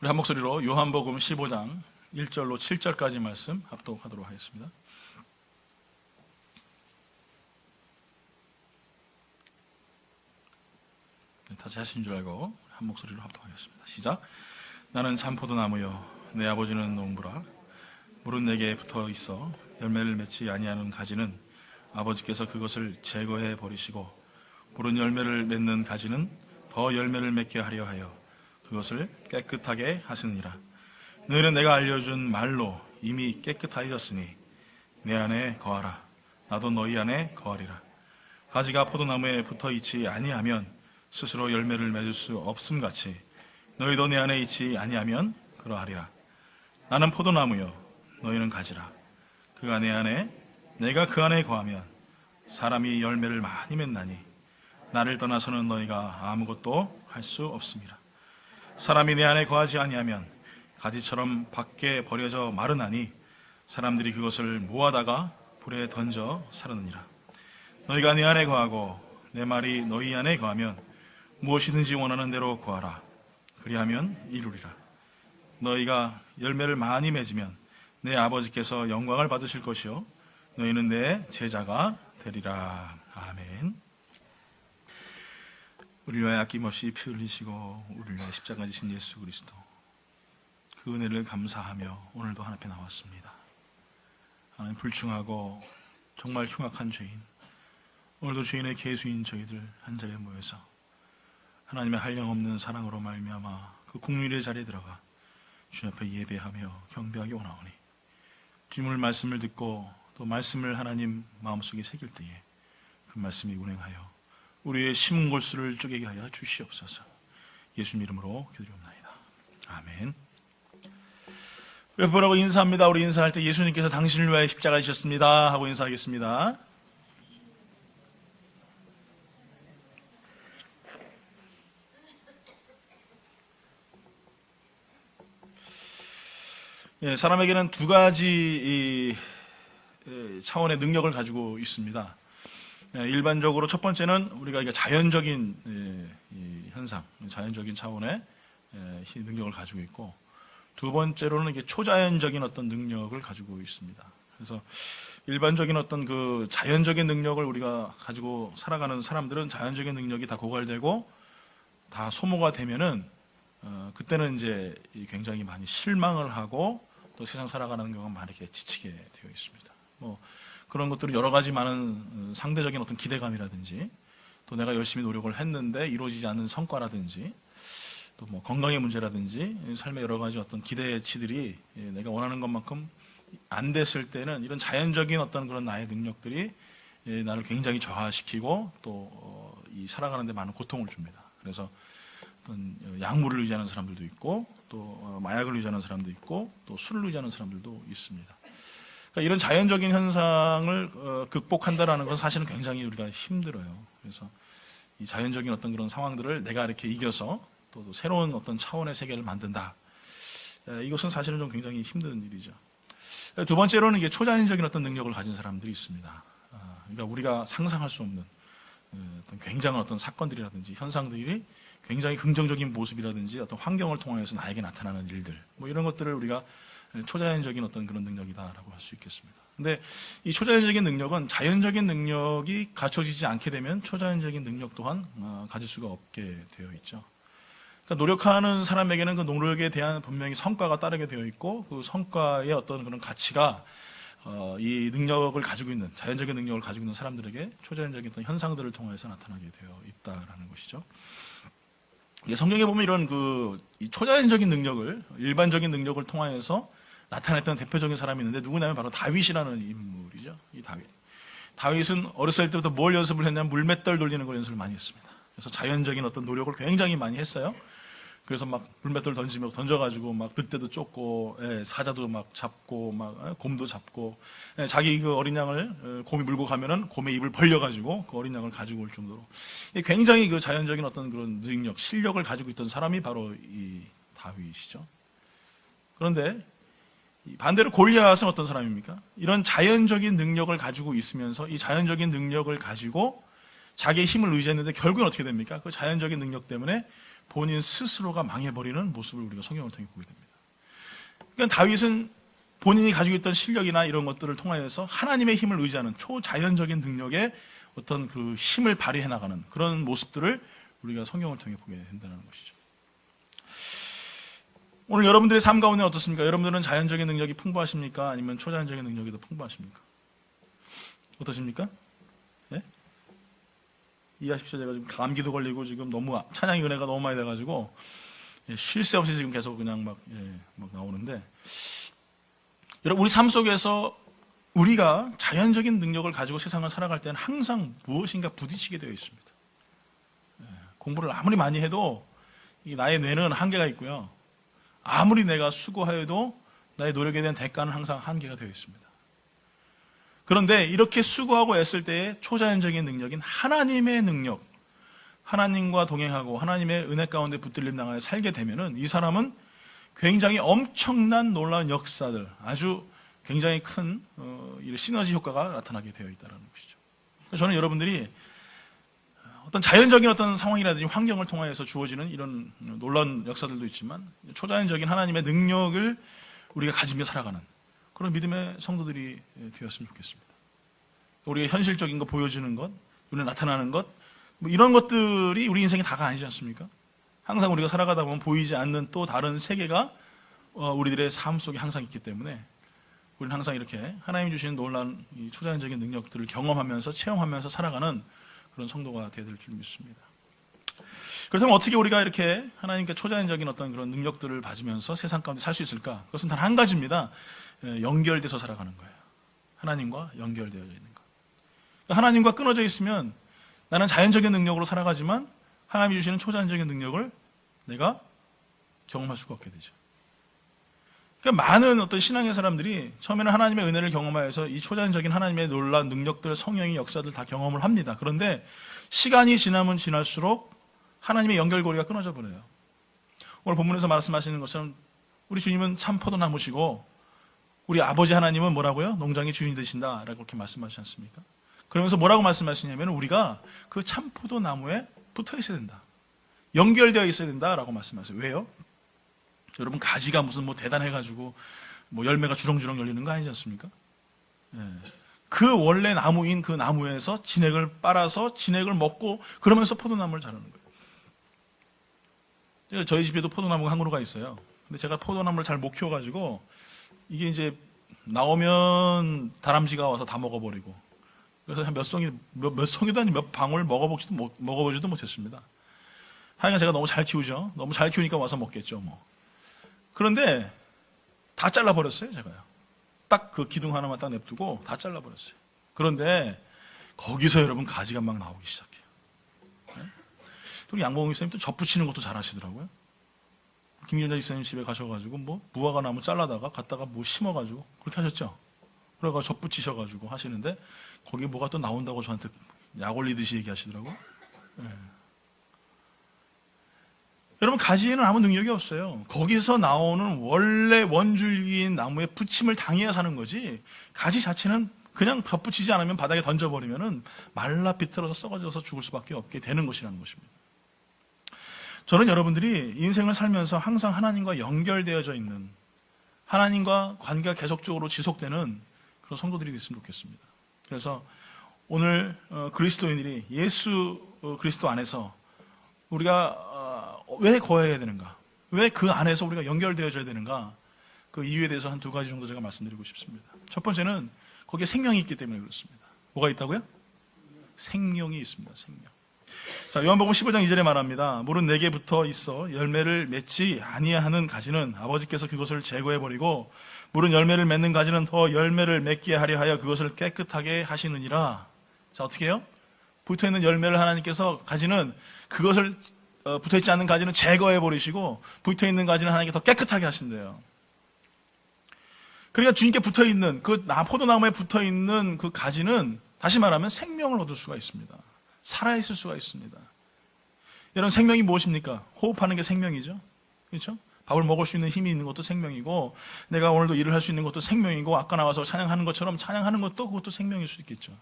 우리 한 목소리로 요한복음 15장 1절로 7절까지 말씀 합독하도록 하겠습니다. 다시 하신 줄 알고 한 목소리로 합독하겠습니다. 시작. 나는 참포도나무요 내 아버지는 농부라. 물은 내게 붙어 있어 열매를 맺지 아니하는 가지는 아버지께서 그것을 제거해 버리시고, 물은 열매를 맺는 가지는 더 열매를 맺게 하려 하여 그것을 깨끗하게 하시느니라. 너희는 내가 알려준 말로 이미 깨끗하여졌으니 내 안에 거하라. 나도 너희 안에 거하리라. 가지가 포도나무에 붙어 있지 아니하면 스스로 열매를 맺을 수 없음같이 너희도 내 안에 있지 아니하면 그러하리라. 나는 포도나무요 너희는 가지라. 그가 내 안에 내가 그 안에 거하면 사람이 열매를 많이 맺나니 나를 떠나서는 너희가 아무것도 할 수 없습니다. 사람이 내 안에 거하지 아니하면 가지처럼 밖에 버려져 마르나니 사람들이 그것을 모아다가 불에 던져 사르느니라. 너희가 내 안에 거하고 내 말이 너희 안에 거하면 무엇이든지 원하는 대로 구하라. 그리하면 이루리라. 너희가 열매를 많이 맺으면 내 아버지께서 영광을 받으실 것이요 너희는 내 제자가 되리라. 아멘. 우리를 위하여 아낌없이 피 흘리시고 우리를 위하여 십자가 지신 예수 그리스도, 그 은혜를 감사하며 오늘도 하나님 앞에 나왔습니다. 하나님, 불충하고 정말 흉악한 죄인, 오늘도 죄인의 계수인 저희들 한자리에 모여서 하나님의 한량없는 사랑으로 말미암아 그 국률의 자리에 들어가 주님 앞에 예배하며 경배하기 원하오니, 주님의 말씀을 듣고 또 말씀을 하나님 마음속에 새길 때에 그 말씀이 운행하여 우리의 심은 골수를 쪼개게 하여 주시옵소서. 예수님 이름으로 기도드리옵나이다. 아멘. 여러분하고 인사합니다. 우리 인사할 때 예수님께서 당신을 위하여 십자가 지셨습니다 하고 인사하겠습니다. 사람에게는 두 가지 차원의 능력을 가지고 있습니다. 일반적으로 첫 번째는 우리가 자연적인 현상, 자연적인 차원의 능력을 가지고 있고, 두 번째로는 이게 초자연적인 어떤 능력을 가지고 있습니다. 그래서 일반적인 어떤 그 자연적인 능력을 우리가 가지고 살아가는 사람들은 자연적인 능력이 다 고갈되고 다 소모가 되면은 그때는 이제 굉장히 많이 실망을 하고 또 세상 살아가는 경우가 많이 이렇게 지치게 되어 있습니다. 그런 것들은 여러 가지 많은 상대적인 어떤 기대감이라든지, 또 내가 열심히 노력을 했는데 이루어지지 않는 성과라든지, 또 건강의 문제라든지 삶의 여러 가지 어떤 기대치들이 내가 원하는 것만큼 안 됐을 때는 이런 자연적인 어떤 그런 나의 능력들이 나를 굉장히 저하시키고 또 이 살아가는 데 많은 고통을 줍니다. 그래서 어떤 약물을 의지하는 사람들도 있고, 또 마약을 의지하는 사람도 있고, 또 술을 의지하는 사람들도 있습니다. 그러니까 이런 자연적인 현상을 극복한다라는 건 사실은 굉장히 우리가 힘들어요. 그래서 이 자연적인 어떤 그런 상황들을 내가 이렇게 이겨서 또 새로운 어떤 차원의 세계를 만든다. 이것은 사실은 좀 굉장히 힘든 일이죠. 두 번째로는 이게 초자연적인 어떤 능력을 가진 사람들이 있습니다. 그러니까 우리가 상상할 수 없는 어떤 굉장한 어떤 사건들이라든지 현상들이 굉장히 긍정적인 모습이라든지 어떤 환경을 통해서 나에게 나타나는 일들, 이런 것들을 우리가 초자연적인 어떤 그런 능력이다라고 할 수 있겠습니다. 근데 이 초자연적인 능력은 자연적인 능력이 갖춰지지 않게 되면 초자연적인 능력 또한 가질 수가 없게 되어 있죠. 그러니까 노력하는 사람에게는 그 노력에 대한 분명히 성과가 따르게 되어 있고, 그 성과의 어떤 그런 가치가 이 능력을 가지고 있는, 자연적인 능력을 가지고 있는 사람들에게 초자연적인 어떤 현상들을 통해서 나타나게 되어 있다라는 것이죠. 성경에 보면 이런 이 초자연적인 능력을, 일반적인 능력을 통하여서 나타냈던 대표적인 사람이 있는데 누구냐면 바로 다윗이라는 인물이죠. 이 다윗. 다윗은 어렸을 때부터 뭘 연습을 했냐면 물맷돌 돌리는 걸 연습을 많이 했습니다. 그래서 자연적인 어떤 노력을 굉장히 많이 했어요. 그래서 막 물맷돌 던져가지고 막 늑대도 쫓고, 사자도 막 잡고, 막 곰도 잡고, 자기 그 어린 양을 곰이 물고 가면은 곰의 입을 벌려가지고 그 어린 양을 가지고 올 정도로 굉장히 그 자연적인 어떤 그런 능력, 실력을 가지고 있던 사람이 바로 이 다윗이죠. 그런데 반대로 골리앗은 어떤 사람입니까? 이런 자연적인 능력을 가지고 있으면서 이 자연적인 능력을 가지고 자기의 힘을 의지했는데 결국은 어떻게 됩니까? 그 자연적인 능력 때문에 본인 스스로가 망해버리는 모습을 우리가 성경을 통해 보게 됩니다. 그러니까 다윗은 본인이 가지고 있던 실력이나 이런 것들을 통하여서 하나님의 힘을 의지하는 초자연적인 능력의 어떤 그 힘을 발휘해 나가는 그런 모습들을 우리가 성경을 통해 보게 된다는 것이죠. 오늘 여러분들의 삶 가운데 어떻습니까? 여러분들은 자연적인 능력이 풍부하십니까? 아니면 초자연적인 능력이 더 풍부하십니까? 어떠십니까? 예? 이해하십시오. 제가 지금 감기도 걸리고 지금 너무 찬양의 은혜가 너무 많이 돼가지고 쉴 새 없이 지금 계속 그냥 막 나오는데, 여러분, 우리 삶 속에서 우리가 자연적인 능력을 가지고 세상을 살아갈 때는 항상 무엇인가 부딪히게 되어 있습니다. 공부를 아무리 많이 해도 나의 뇌는 한계가 있고요. 아무리 내가 수고하여도 나의 노력에 대한 대가는 항상 한계가 되어 있습니다. 그런데 이렇게 수고하고 애쓸 때의 초자연적인 능력인 하나님의 능력, 하나님과 동행하고 하나님의 은혜 가운데 붙들림 당하여 살게 되면은 이 사람은 굉장히 엄청난 놀라운 역사들, 아주 굉장히 큰 시너지 효과가 나타나게 되어 있다는 것이죠. 저는 여러분들이 어떤 자연적인 어떤 상황이라든지 환경을 통하여서 주어지는 이런 놀라운 역사들도 있지만 초자연적인 하나님의 능력을 우리가 가지며 살아가는 그런 믿음의 성도들이 되었으면 좋겠습니다. 우리가 현실적인 거 보여주는 것, 눈에 나타나는 것, 뭐 이런 것들이 우리 인생의 다가 아니지 않습니까? 항상 우리가 살아가다 보면 보이지 않는 또 다른 세계가 우리들의 삶 속에 항상 있기 때문에 우리는 항상 이렇게 하나님 주시는 놀라운 이 초자연적인 능력들을 경험하면서 체험하면서 살아가는 그런 성도가 되어야 될 줄 믿습니다. 그렇다면 어떻게 우리가 이렇게 하나님께 초자연적인 어떤 그런 능력들을 받으면서 세상 가운데 살 수 있을까? 그것은 단 한 가지입니다. 연결돼서 살아가는 거예요. 하나님과 연결되어져 있는 것. 하나님과 끊어져 있으면 나는 자연적인 능력으로 살아가지만 하나님이 주시는 초자연적인 능력을 내가 경험할 수가 없게 되죠. 그러니까 많은 어떤 신앙의 사람들이 처음에는 하나님의 은혜를 경험하여서 이 초자연적인 하나님의 놀라운 능력들, 성령의 역사들 다 경험을 합니다. 그런데 시간이 지나면 지날수록 하나님의 연결고리가 끊어져 버려요. 오늘 본문에서 말씀하시는 것처럼 우리 주님은 참 포도나무시고 우리 아버지 하나님은 뭐라고요? 농장의 주인이 되신다라고 그렇게 말씀하시지 않습니까? 그러면서 뭐라고 말씀하시냐면 우리가 그 참 포도나무에 붙어 있어야 된다. 연결되어 있어야 된다라고 말씀하세요. 왜요? 여러분, 가지가 무슨 뭐 대단해가지고 뭐 열매가 주렁주렁 열리는 거 아니지 않습니까? 그 원래 나무인 그 나무에서 진액을 빨아서 진액을 먹고 그러면서 포도나무를 자라는 거예요. 저희 집에도 포도나무가 한 그루가 있어요. 근데 제가 포도나무를 잘 못 키워가지고 이게 이제 나오면 다람쥐가 와서 다 먹어버리고 그래서 한 몇 송이도 아니 몇 방울 먹어보지도 못했습니다. 하여간 제가 너무 잘 키우죠. 너무 잘 키우니까 와서 먹겠죠, 뭐. 그런데 다 잘라버렸어요, 제가요. 딱 그 기둥 하나만 딱 냅두고 다 잘라버렸어요. 그런데 거기서 여러분 가지가 막 나오기 시작해요. 네? 또 양봉 목사님 또 젖붙이는 것도 잘 하시더라고요. 김윤자 집사님 집에 가셔가지고 뭐 무화과 나무 잘라다가 갖다가 뭐 심어가지고 그렇게 하셨죠. 그래가 젖붙이셔가지고 하시는데 거기에 뭐가 또 나온다고 저한테 약 올리듯이 얘기하시더라고요. 네. 여러분, 가지에는 아무 능력이 없어요. 거기서 나오는 원래 원줄기인 나무에 붙임을 당해야 사는 거지 가지 자체는 그냥 덧붙이지 않으면 바닥에 던져버리면 말라 비틀어서 썩어져서 죽을 수밖에 없게 되는 것이라는 것입니다. 저는 여러분들이 인생을 살면서 항상 하나님과 연결되어져 있는, 하나님과 관계가 계속적으로 지속되는 그런 성도들이 됐으면 좋겠습니다. 그래서 오늘 그리스도인들이 예수 그리스도 안에서 우리가 왜 거해야 되는가? 왜 그 안에서 우리가 연결되어져야 되는가? 그 이유에 대해서 한 두 가지 정도 제가 말씀드리고 싶습니다. 첫 번째는 거기에 생명이 있기 때문에 그렇습니다. 뭐가 있다고요? 생명이 있습니다. 생명. 자, 요한복음 15장 2절에 말합니다. 물은 내게 붙어 있어 열매를 맺지 아니하는 가지는 아버지께서 그것을 제거해버리고 물은 열매를 맺는 가지는 더 열매를 맺게 하려 하여 그것을 깨끗하게 하시느니라. 자, 어떻게 해요? 붙어있는 열매를 하나님께서 가지는 그것을 붙어있지 않는 가지는 제거해버리시고 붙어있는 가지는 하나님께 더 깨끗하게 하신대요. 그러니까 주님께 붙어있는 그 포도나무에 붙어있는 그 가지는 다시 말하면 생명을 얻을 수가 있습니다. 살아있을 수가 있습니다. 여러분, 생명이 무엇입니까? 호흡하는 게 생명이죠. 그렇죠? 밥을 먹을 수 있는 힘이 있는 것도 생명이고 내가 오늘도 일을 할 수 있는 것도 생명이고 아까 나와서 찬양하는 것처럼 찬양하는 것도 그것도 생명일 수 있겠죠.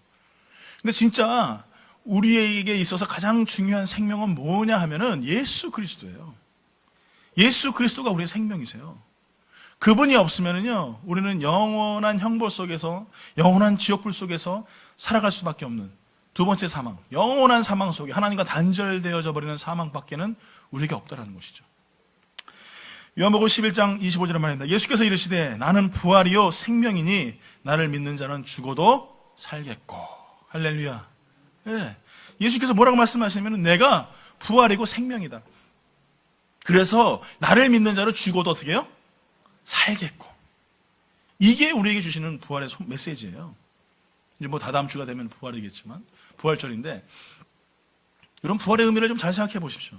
근데 진짜 우리에게 있어서 가장 중요한 생명은 뭐냐 하면은 예수 그리스도예요. 예수 그리스도가 우리의 생명이세요. 그분이 없으면은요, 우리는 영원한 형벌 속에서, 영원한 지옥불 속에서 살아갈 수밖에 없는 두 번째 사망, 영원한 사망 속에 하나님과 단절되어져 버리는 사망밖에는 우리에게 없다라는 것이죠. 요한복음 11장 25절에 말합니다. 예수께서 이르시되 나는 부활이요 생명이니 나를 믿는 자는 죽어도 살겠고. 할렐루야. 예. 예수께서 뭐라고 말씀하시냐면 내가 부활이고 생명이다. 그래서 나를 믿는 자는 죽어도 어떻게 해요? 살겠고. 이게 우리에게 주시는 부활의 메시지예요. 이제 뭐 다다음 주가 되면 부활이겠지만 부활절인데, 이런 부활의 의미를 좀 잘 생각해 보십시오.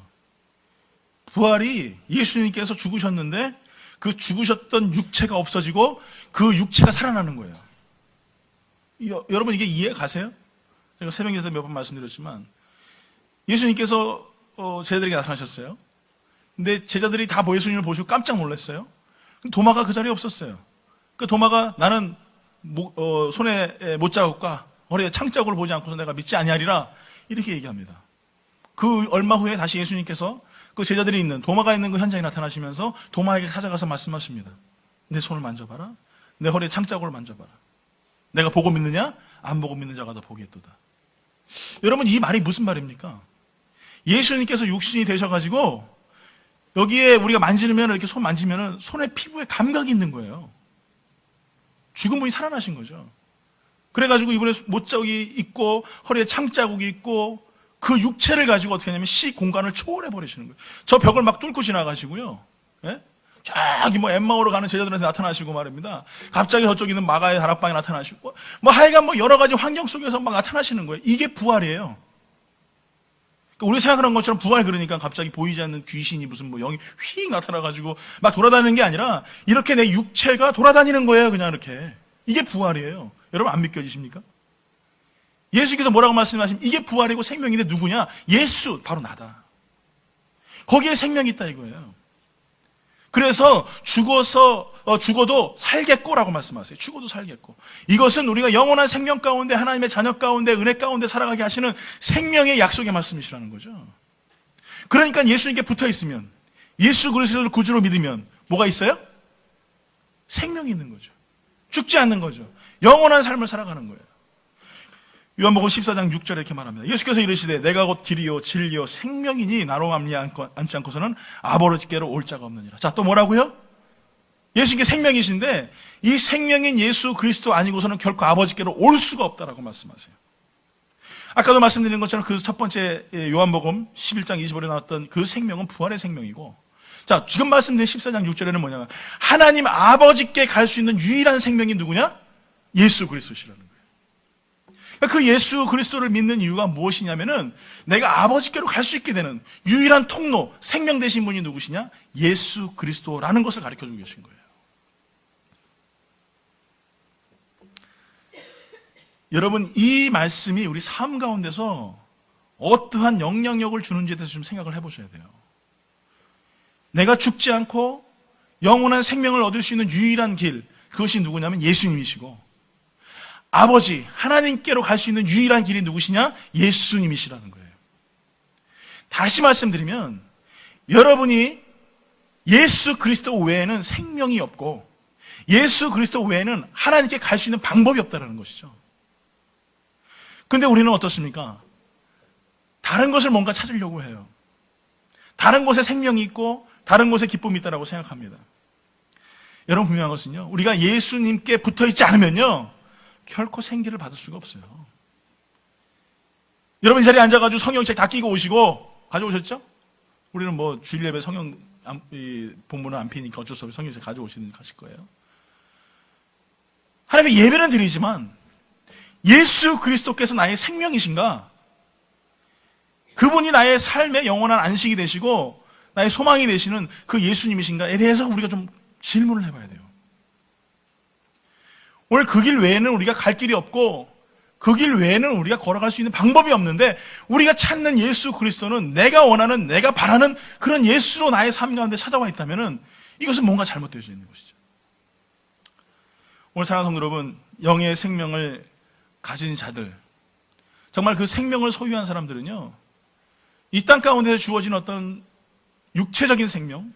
부활이 예수님께서 죽으셨는데 그 죽으셨던 육체가 없어지고 그 육체가 살아나는 거예요. 여러분 이게 이해 가세요? 제가 새벽에도 몇 번 말씀드렸지만 예수님께서 제자들에게 나타나셨어요. 근데 제자들이 다 예수님을 보시고 깜짝 놀랐어요. 도마가 그 자리에 없었어요. 그 도마가 나는 손에 못자국과 허리에 창자국을 보지 않고서 내가 믿지 아니하리라 이렇게 얘기합니다. 그 얼마 후에 다시 예수님께서 그 제자들이 있는 도마가 있는 그 현장에 나타나시면서 도마에게 찾아가서 말씀하십니다. 내 손을 만져봐라. 내 허리에 창자국을 만져봐라. 내가 보고 믿느냐? 안 보고 믿는 자가 더 보겠도다. 여러분 이 말이 무슨 말입니까? 예수님께서 육신이 되셔가지고 여기에 우리가 만지면 이렇게 손 만지면 손의 피부에 감각이 있는 거예요. 죽은 분이 살아나신 거죠. 그래가지고 이번에 못자국이 있고 허리에 창자국이 있고 그 육체를 가지고 어떻게 하냐면 시 공간을 초월해 버리시는 거예요. 저 벽을 막 뚫고 지나가시고요. 예? 저기 엠마오로 가는 제자들한테 나타나시고 말입니다. 갑자기 저쪽에 있는 마가의 다락방에 나타나시고 하여간 여러 가지 환경 속에서 막 나타나시는 거예요. 이게 부활이에요. 우리 생각하는 것처럼 부활 그러니까 갑자기 보이지 않는 귀신이 무슨 영이 휙 나타나가지고 막 돌아다니는 게 아니라 이렇게 내 육체가 돌아다니는 거예요. 그냥 이렇게. 이게 부활이에요. 여러분 안 믿겨지십니까? 예수께서 뭐라고 말씀하시면 이게 부활이고 생명인데 누구냐? 예수, 바로 나다. 거기에 생명이 있다 이거예요. 그래서 죽어도 살겠고라고 말씀하세요. 죽어도 살겠고. 이것은 우리가 영원한 생명 가운데 하나님의 자녀 가운데 은혜 가운데 살아가게 하시는 생명의 약속의 말씀이시라는 거죠. 그러니까 예수님께 붙어 있으면, 예수 그리스도를 구주로 믿으면 뭐가 있어요? 생명이 있는 거죠. 죽지 않는 거죠. 영원한 삶을 살아가는 거예요. 요한복음 14장 6절에 이렇게 말합니다. 예수께서 이르시되 내가 곧 길이요 진리요 생명이니 나로 말미암지 않고서는 아버지께로 올 자가 없느니라. 자, 또 뭐라고요? 예수님께 생명이신데 이 생명인 예수 그리스도 아니고서는 결코 아버지께로 올 수가 없다라고 말씀하세요. 아까도 말씀드린 것처럼 그 첫 번째 요한복음 11장 25절에 나왔던 그 생명은 부활의 생명이고, 자, 지금 말씀드린 14장 6절에는 뭐냐? 하나님 아버지께 갈 수 있는 유일한 생명이 누구냐? 예수 그리스도시라는 거예요. 그 예수 그리스도를 믿는 이유가 무엇이냐면은 내가 아버지께로 갈 수 있게 되는 유일한 통로, 생명 되신 분이 누구시냐? 예수 그리스도라는 것을 가르쳐주고 계신 거예요. 여러분 이 말씀이 우리 삶 가운데서 어떠한 영향력을 주는지에 대해서 좀 생각을 해보셔야 돼요. 내가 죽지 않고 영원한 생명을 얻을 수 있는 유일한 길, 그것이 누구냐면 예수님이시고, 아버지 하나님께로 갈 수 있는 유일한 길이 누구시냐? 예수님이시라는 거예요. 다시 말씀드리면 여러분이 예수 그리스도 외에는 생명이 없고 예수 그리스도 외에는 하나님께 갈 수 있는 방법이 없다는 것이죠. 그런데 우리는 어떻습니까? 다른 것을 뭔가 찾으려고 해요. 다른 곳에 생명이 있고 다른 곳에 기쁨이 있다고 생각합니다. 여러분 분명한 것은요, 우리가 예수님께 붙어있지 않으면요 결코 생기를 받을 수가 없어요. 여러분 이 자리에 앉아가지고 성경책 다 끼고 오시고 가져오셨죠? 우리는 주일 예배 성경 본문은 안 피니까 어쩔 수 없이 성경책 가져오시는 가실 거예요. 하나님의 예배는 드리지만 예수 그리스도께서 나의 생명이신가? 그분이 나의 삶의 영원한 안식이 되시고 나의 소망이 되시는 그 예수님이신가에 대해서 우리가 좀 질문을 해봐야 돼요. 오늘 그 길 외에는 우리가 갈 길이 없고 그 길 외에는 우리가 걸어갈 수 있는 방법이 없는데 우리가 찾는 예수 그리스도는 내가 원하는, 내가 바라는 그런 예수로 나의 삶 가운데 찾아와 있다면 이것은 뭔가 잘못되어져 있는 것이죠. 오늘 사랑하는 성도 여러분, 영의 생명을 가진 자들, 정말 그 생명을 소유한 사람들은요, 이 땅 가운데서 주어진 어떤 육체적인 생명,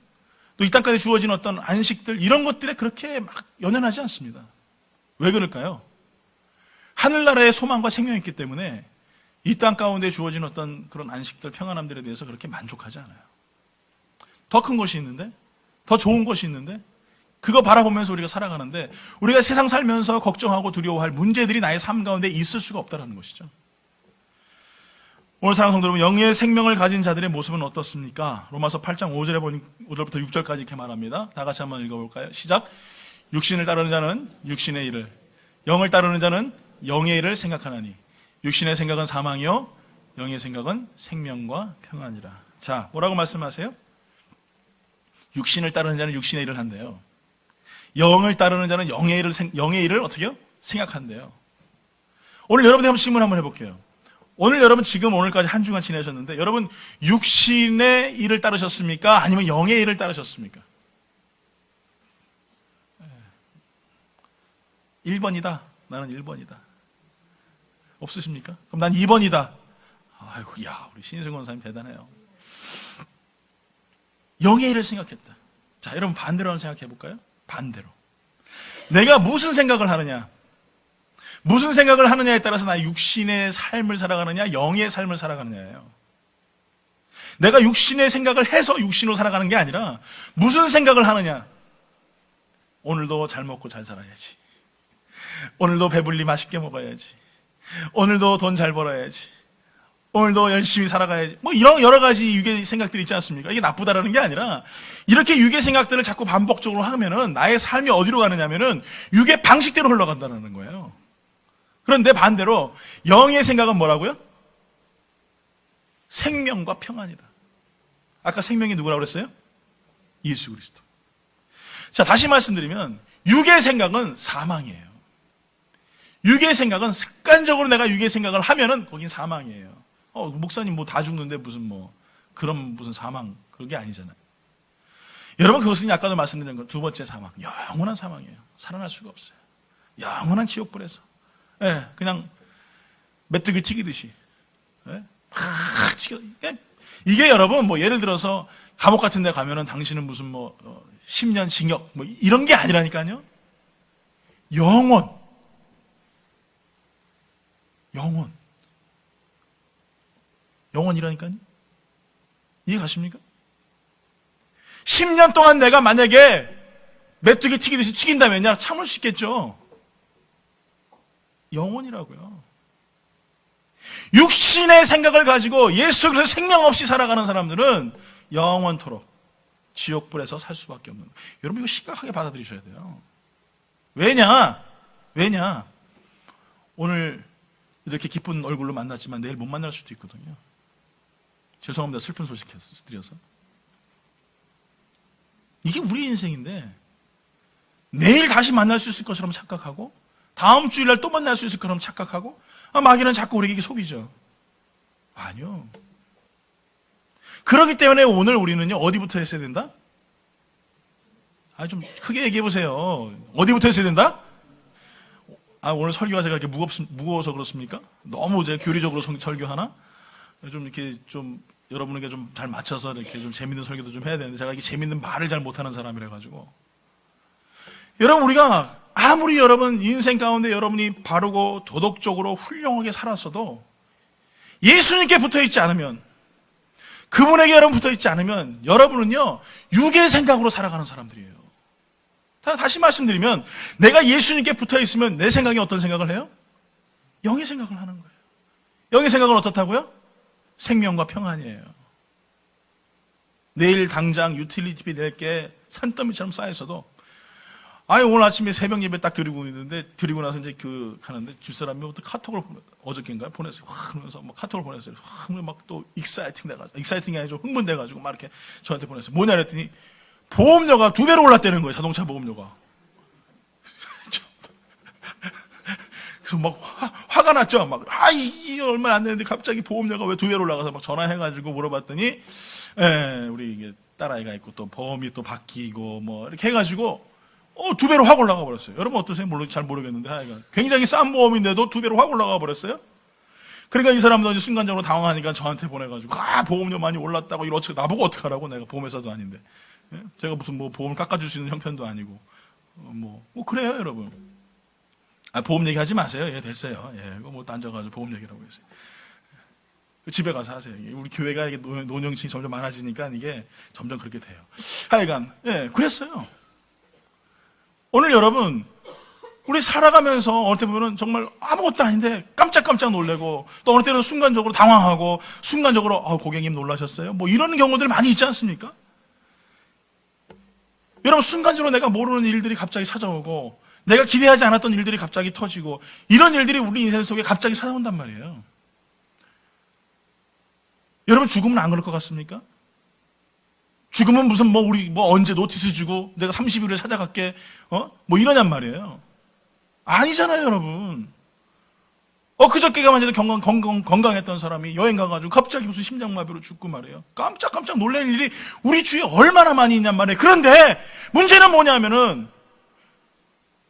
또 이 땅 가운데 주어진 어떤 안식들, 이런 것들에 그렇게 막 연연하지 않습니다. 왜 그럴까요? 하늘나라의 소망과 생명이 있기 때문에 이 땅 가운데 주어진 어떤 그런 안식들, 평안함들에 대해서 그렇게 만족하지 않아요. 더 큰 것이 있는데, 더 좋은 것이 있는데, 그거 바라보면서 우리가 살아가는데, 우리가 세상 살면서 걱정하고 두려워할 문제들이 나의 삶 가운데 있을 수가 없다는 것이죠. 오늘 사랑하는 성도 여러분, 영의 생명을 가진 자들의 모습은 어떻습니까? 로마서 8장 5절부터 6절까지 이렇게 말합니다. 다 같이 한번 읽어볼까요? 시작. 육신을 따르는 자는 육신의 일을, 영을 따르는 자는 영의 일을 생각하나니 육신의 생각은 사망이요 영의 생각은 생명과 평안이라. 자, 뭐라고 말씀하세요? 육신을 따르는 자는 육신의 일을 한대요. 영을 따르는 자는 영의 일을 어떻게 해요? 생각한대요. 오늘 여러분들 한번 질문 한번 해볼게요. 오늘 여러분 지금 오늘까지 한 주간 지내셨는데 여러분 육신의 일을 따르셨습니까? 아니면 영의 일을 따르셨습니까? 1번이다. 나는 1번이다. 없으십니까? 그럼 난 2번이다. 아이고, 야, 우리 신승 권사님 대단해요. 영의 일을 생각했다. 자, 여러분 반대로 한번 생각해 볼까요? 반대로. 내가 무슨 생각을 하느냐? 무슨 생각을 하느냐에 따라서 나의 육신의 삶을 살아가느냐, 영의 삶을 살아가느냐예요. 내가 육신의 생각을 해서 육신으로 살아가는 게 아니라 무슨 생각을 하느냐. 오늘도 잘 먹고 잘 살아야지. 오늘도 배불리 맛있게 먹어야지. 오늘도 돈 잘 벌어야지. 오늘도 열심히 살아가야지. 뭐 이런 여러 가지 유괴 생각들이 있지 않습니까? 이게 나쁘다라는 게 아니라 이렇게 유괴 생각들을 자꾸 반복적으로 하면은 나의 삶이 어디로 가느냐면은 유괴 방식대로 흘러간다는 거예요. 그런데 반대로 영의 생각은 뭐라고요? 생명과 평안이다. 아까 생명이 누구라고 그랬어요? 예수 그리스도. 자, 다시 말씀드리면 육의 생각은 사망이에요. 육의 생각은 습관적으로 내가 육의 생각을 하면은 거긴 사망이에요. 목사님 뭐 다 죽는데 무슨 그런 무슨 사망, 그런 게 아니잖아요. 여러분, 그것은 아까도 말씀드린 것 두 번째 사망, 영원한 사망이에요. 살아날 수가 없어요. 영원한 지옥불에서. 예, 그냥 메뚜기 튀기듯이. 예? 막 튀겨. 이게 여러분, 예를 들어서 감옥 같은 데 가면은 당신은 무슨 10년 징역, 이런 게 아니라니까요. 영원이라니까요. 이해 가십니까? 10년 동안 내가 만약에 메뚜기 튀기듯이 튀긴다면요, 참을 수 있겠죠. 영원이라고요. 육신의 생각을 가지고 예수 그리스도 생명 없이 살아가는 사람들은 영원토록 지옥불에서 살 수밖에 없는 거예요. 여러분, 이거 심각하게 받아들이셔야 돼요. 왜냐? 오늘 이렇게 기쁜 얼굴로 만났지만 내일 못 만날 수도 있거든요. 죄송합니다. 슬픈 소식 드려서. 이게 우리 인생인데 내일 다시 만날 수 있을 것처럼 착각하고 다음 주일날 또 만날 수 있을 것처럼 착각하고 마귀는 자꾸 우리에게 속이죠. 아니요. 그렇기 때문에 오늘 우리는요, 어디부터 했어야 된다? 좀 크게 얘기해 보세요. 어디부터 했어야 된다? 오늘 설교가 제가 이렇게 무거워서 그렇습니까? 너무 제가 교리적으로 설교하나? 좀 이렇게 좀 여러분에게 좀 잘 맞춰서 이렇게 좀 재밌는 설교도 좀 해야 되는데 제가 이게 재밌는 말을 잘 못하는 사람이라 가지고. 여러분, 우리가 아무리 여러분 인생 가운데 여러분이 바르고 도덕적으로 훌륭하게 살았어도 예수님께 붙어 있지 않으면, 그분에게 여러분 붙어 있지 않으면 여러분은요, 육의 생각으로 살아가는 사람들이에요. 다시 말씀드리면 내가 예수님께 붙어 있으면 내 생각이 어떤 생각을 해요? 영의 생각을 하는 거예요. 영의 생각은 어떻다고요? 생명과 평안이에요. 내일 당장 유틸리티비 낼 게 산더미처럼 쌓여있어도 오늘 아침에 새벽 예배 딱 드리고 있는데, 드리고 나서 이제 가는데 집사람이 카톡을 어저께인가 보냈어요. 그러면서 카톡을 보냈어요. 막 또 익사이팅이 아니죠. 흥분돼가지고 막 이렇게 저한테 보냈어요. 뭐냐 그랬더니 보험료가 2배로 올랐다는 거예요. 자동차 보험료가. 그래서 막 화가 났죠. 이게 얼마 안 되는데 갑자기 보험료가 왜 2배로 올라가서 막 전화해가지고 물어봤더니, 우리 이게 딸아이가 있고 또 보험이 또 바뀌고 이렇게 해가지고 2배로 확 올라가 버렸어요. 여러분 어떠세요? 잘 모르겠는데 하여간 굉장히 싼 보험인데도 2배로 확 올라가 버렸어요. 그러니까 이 사람도 이제 순간적으로 당황하니까 저한테 보내가지고, 보험료 많이 올랐다고, 이거 나보고 어떡하라고, 내가 보험회사도 아닌데. 예? 제가 무슨 뭐 보험을 깎아줄 수 있는 형편도 아니고. 그래요, 여러분. 보험 얘기하지 마세요. 예, 됐어요. 예, 이거 앉아가지고 보험 얘기라고 했어요. 집에 가서 하세요. 우리 교회가 이게 노년층이 점점 많아지니까 이게 점점 그렇게 돼요. 하여간, 예, 그랬어요. 오늘 여러분, 우리 살아가면서 어느 때 보면 정말 아무것도 아닌데 깜짝깜짝 놀래고, 또 어느 때는 순간적으로 당황하고, 순간적으로, 고객님 놀라셨어요? 이런 경우들 많이 있지 않습니까? 여러분, 순간적으로 내가 모르는 일들이 갑자기 찾아오고, 내가 기대하지 않았던 일들이 갑자기 터지고, 이런 일들이 우리 인생 속에 갑자기 찾아온단 말이에요. 여러분, 죽으면 안 그럴 것 같습니까? 죽으면 무슨 우리 언제 노티스 주고 내가 30일을 찾아갈게 이러냔 말이에요. 아니잖아요, 여러분. 그저께가만 해도 건강했던 사람이 여행 가가지고 갑자기 무슨 심장마비로 죽고 말이에요. 깜짝 놀랄 일이 우리 주위에 얼마나 많이 있냔 말이에요. 그런데 문제는 뭐냐면은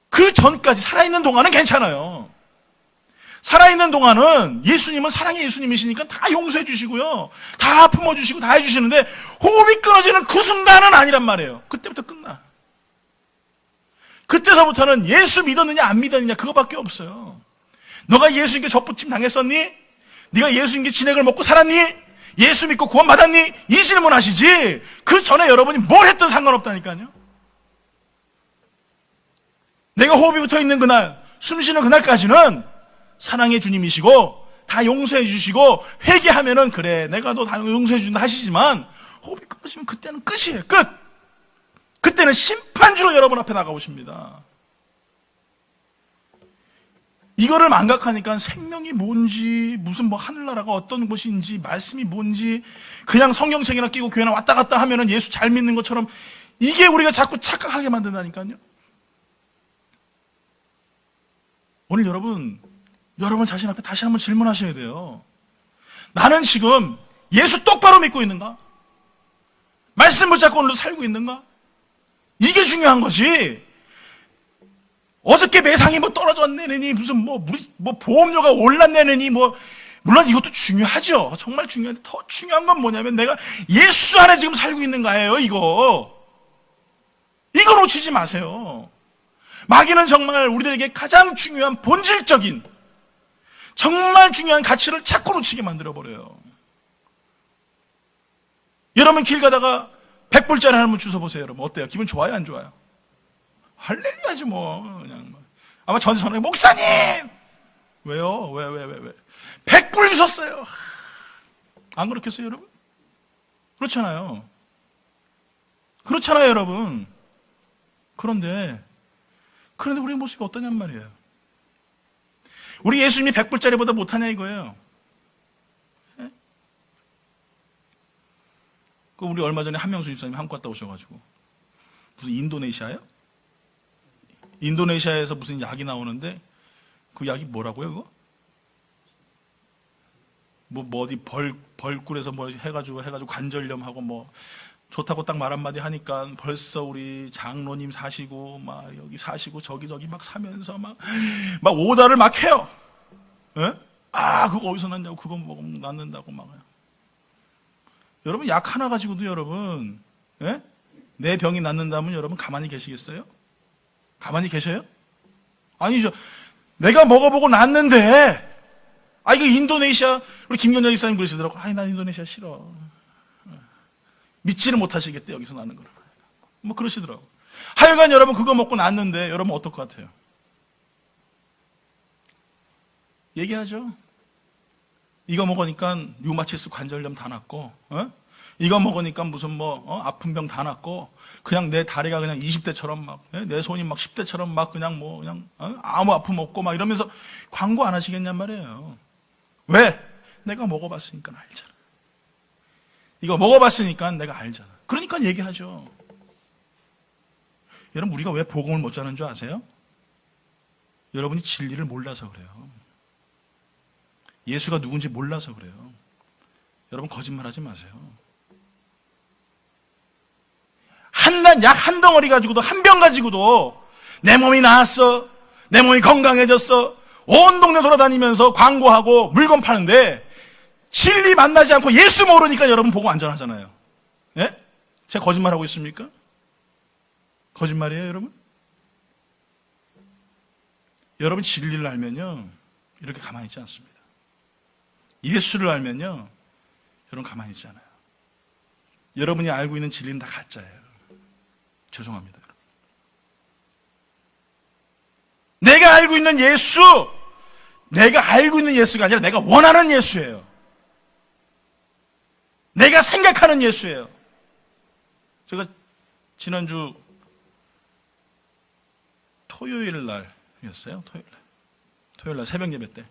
그 전까지 살아있는 동안은 괜찮아요. 살아있는 동안은 예수님은 사랑의 예수님이시니까 다 용서해 주시고요. 다 품어주시고 다 해주시는데 호흡이 끊어지는 그 순간은 아니란 말이에요. 그때부터 끝나. 그때서부터는 예수 믿었느냐 안 믿었느냐 그거밖에 없어요. 너가 예수님께 접붙임 당했었니? 네가 예수님께 진액을 먹고 살았니? 예수 믿고 구원 받았니? 이 질문 하시지. 그 전에 여러분이 뭘 했든 상관없다니까요. 내가 호흡이 붙어 있는 그날, 숨 쉬는 그날까지는 사랑의 주님이시고 다 용서해 주시고 회개하면은 그래 내가 너 다 용서해 준다 하시지만 호흡이 끊어지면 그때는 끝이에요. 끝. 그때는 심판주로 여러분 앞에 나가오십니다. 이거를 망각하니까 생명이 뭔지, 무슨 하늘나라가 어떤 곳인지, 말씀이 뭔지, 그냥 성경책이나 끼고 교회나 왔다 갔다 하면은 예수 잘 믿는 것처럼 이게 우리가 자꾸 착각하게 만든다니까요. 오늘 여러분 자신 앞에 다시 한번 질문하셔야 돼요. 나는 지금 예수 똑바로 믿고 있는가? 말씀 붙잡고 오늘도 살고 있는가? 이게 중요한 거지. 어저께 매상이 떨어졌네니, 무슨 보험료가 올랐네니, 물론 이것도 중요하죠. 정말 중요한데 더 중요한 건 뭐냐면 내가 예수 안에 지금 살고 있는가예요, 이거. 이거 놓치지 마세요. 마귀는 정말 우리들에게 가장 중요한 본질적인, 정말 중요한 가치를 자꾸 놓치게 만들어버려요. 여러분 길 가다가 100불짜리 한번 주워보세요. 여러분 어때요? 기분 좋아요? 안 좋아요? 할렐루야지 그냥 아마 전에 전화해 목사님! 왜요? 왜? 100불 주셨어요. 안 그렇겠어요, 여러분? 그렇잖아요, 여러분. 그런데 우리 모습이 어떠냔 말이에요. 우리 예수님이 100불짜리보다 못하냐 이거예요. 네? 우리 얼마 전에 한명수 집사님이 한국 갔다 오셔가지고 무슨 인도네시아요? 인도네시아에서 무슨 약이 나오는데 그 약이 뭐라고요, 그거? 어디 벌꿀에서 해가지고 관절염하고 좋다고 딱 말 한마디 하니까 벌써 우리 장로님 사시고 여기 사시고 저기 막 사면서 막 오다를 막 해요. 예? 그거 어디서 났냐고, 그거 먹으면 낫는다고 여러분 약 하나 가지고도 여러분, 예? 내 병이 낫는다면 여러분 가만히 계시겠어요? 가만히 계셔요? 아니죠. 내가 먹어보고 낫는데, 이거 인도네시아, 우리 김경자 집사님 그러시더라고. 난 인도네시아 싫어. 믿지를 못하시겠대, 여기서 나는 거를. 그러시더라고. 하여간 여러분 그거 먹고 났는데 여러분 어떨 것 같아요? 얘기하죠. 이거 먹으니까 류마티스 관절염 다 낫고, 이거 먹으니까 무슨 아픈 병 다 낫고, 그냥 내 다리가 그냥 20대처럼 내 손이 10대처럼 그냥 아무 아픔 없고 이러면서 광고 안 하시겠냔 말이에요. 왜? 내가 먹어봤으니까 알잖아. 이거 먹어봤으니까 내가 알잖아. 그러니까 얘기하죠. 여러분 우리가 왜 복음을 못 자는 줄 아세요? 여러분이 진리를 몰라서 그래요. 예수가 누군지 몰라서 그래요. 여러분 거짓말하지 마세요. 약 한 덩어리 가지고도, 한 병 가지고도 내 몸이 나았어, 내 몸이 건강해졌어, 온 동네 돌아다니면서 광고하고 물건 파는데 진리 만나지 않고 예수 모르니까 여러분 보고 안전하잖아요. 예? 제가 거짓말하고 있습니까? 거짓말이에요, 여러분? 여러분 진리를 알면요 이렇게 가만히 있지 않습니다. 예수를 알면요 여러분 가만히 있지 않아요. 여러분이 알고 있는 진리는 다 가짜예요. 죄송합니다. 여러분. 내가 알고 있는 예수, 내가 알고 있는 예수가 아니라 내가 원하는 예수예요. 내가 생각하는 예수예요. 제가 지난주 토요일 날이었어요. 토요일 날 새벽 예배 때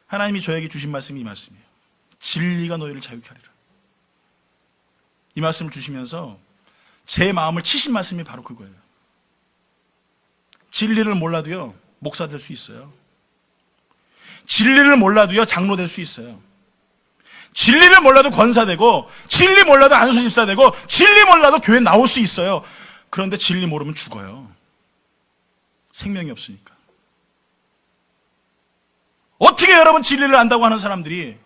하나님이 저에게 주신 말씀이 이 말씀이에요. 진리가 너희를 자유케 하리라. 이 말씀을 주시면서 제 마음을 치신 말씀이 바로 그거예요. 진리를 몰라도요 목사 될 수 있어요. 진리를 몰라도요 장로 될 수 있어요. 진리를 몰라도 권사 되고, 진리 몰라도 안수 집사 되고, 진리 몰라도 교회 나올 수 있어요. 그런데 진리 모르면 죽어요. 생명이 없으니까. 어떻게 여러분 진리를 안다고 하는 사람들이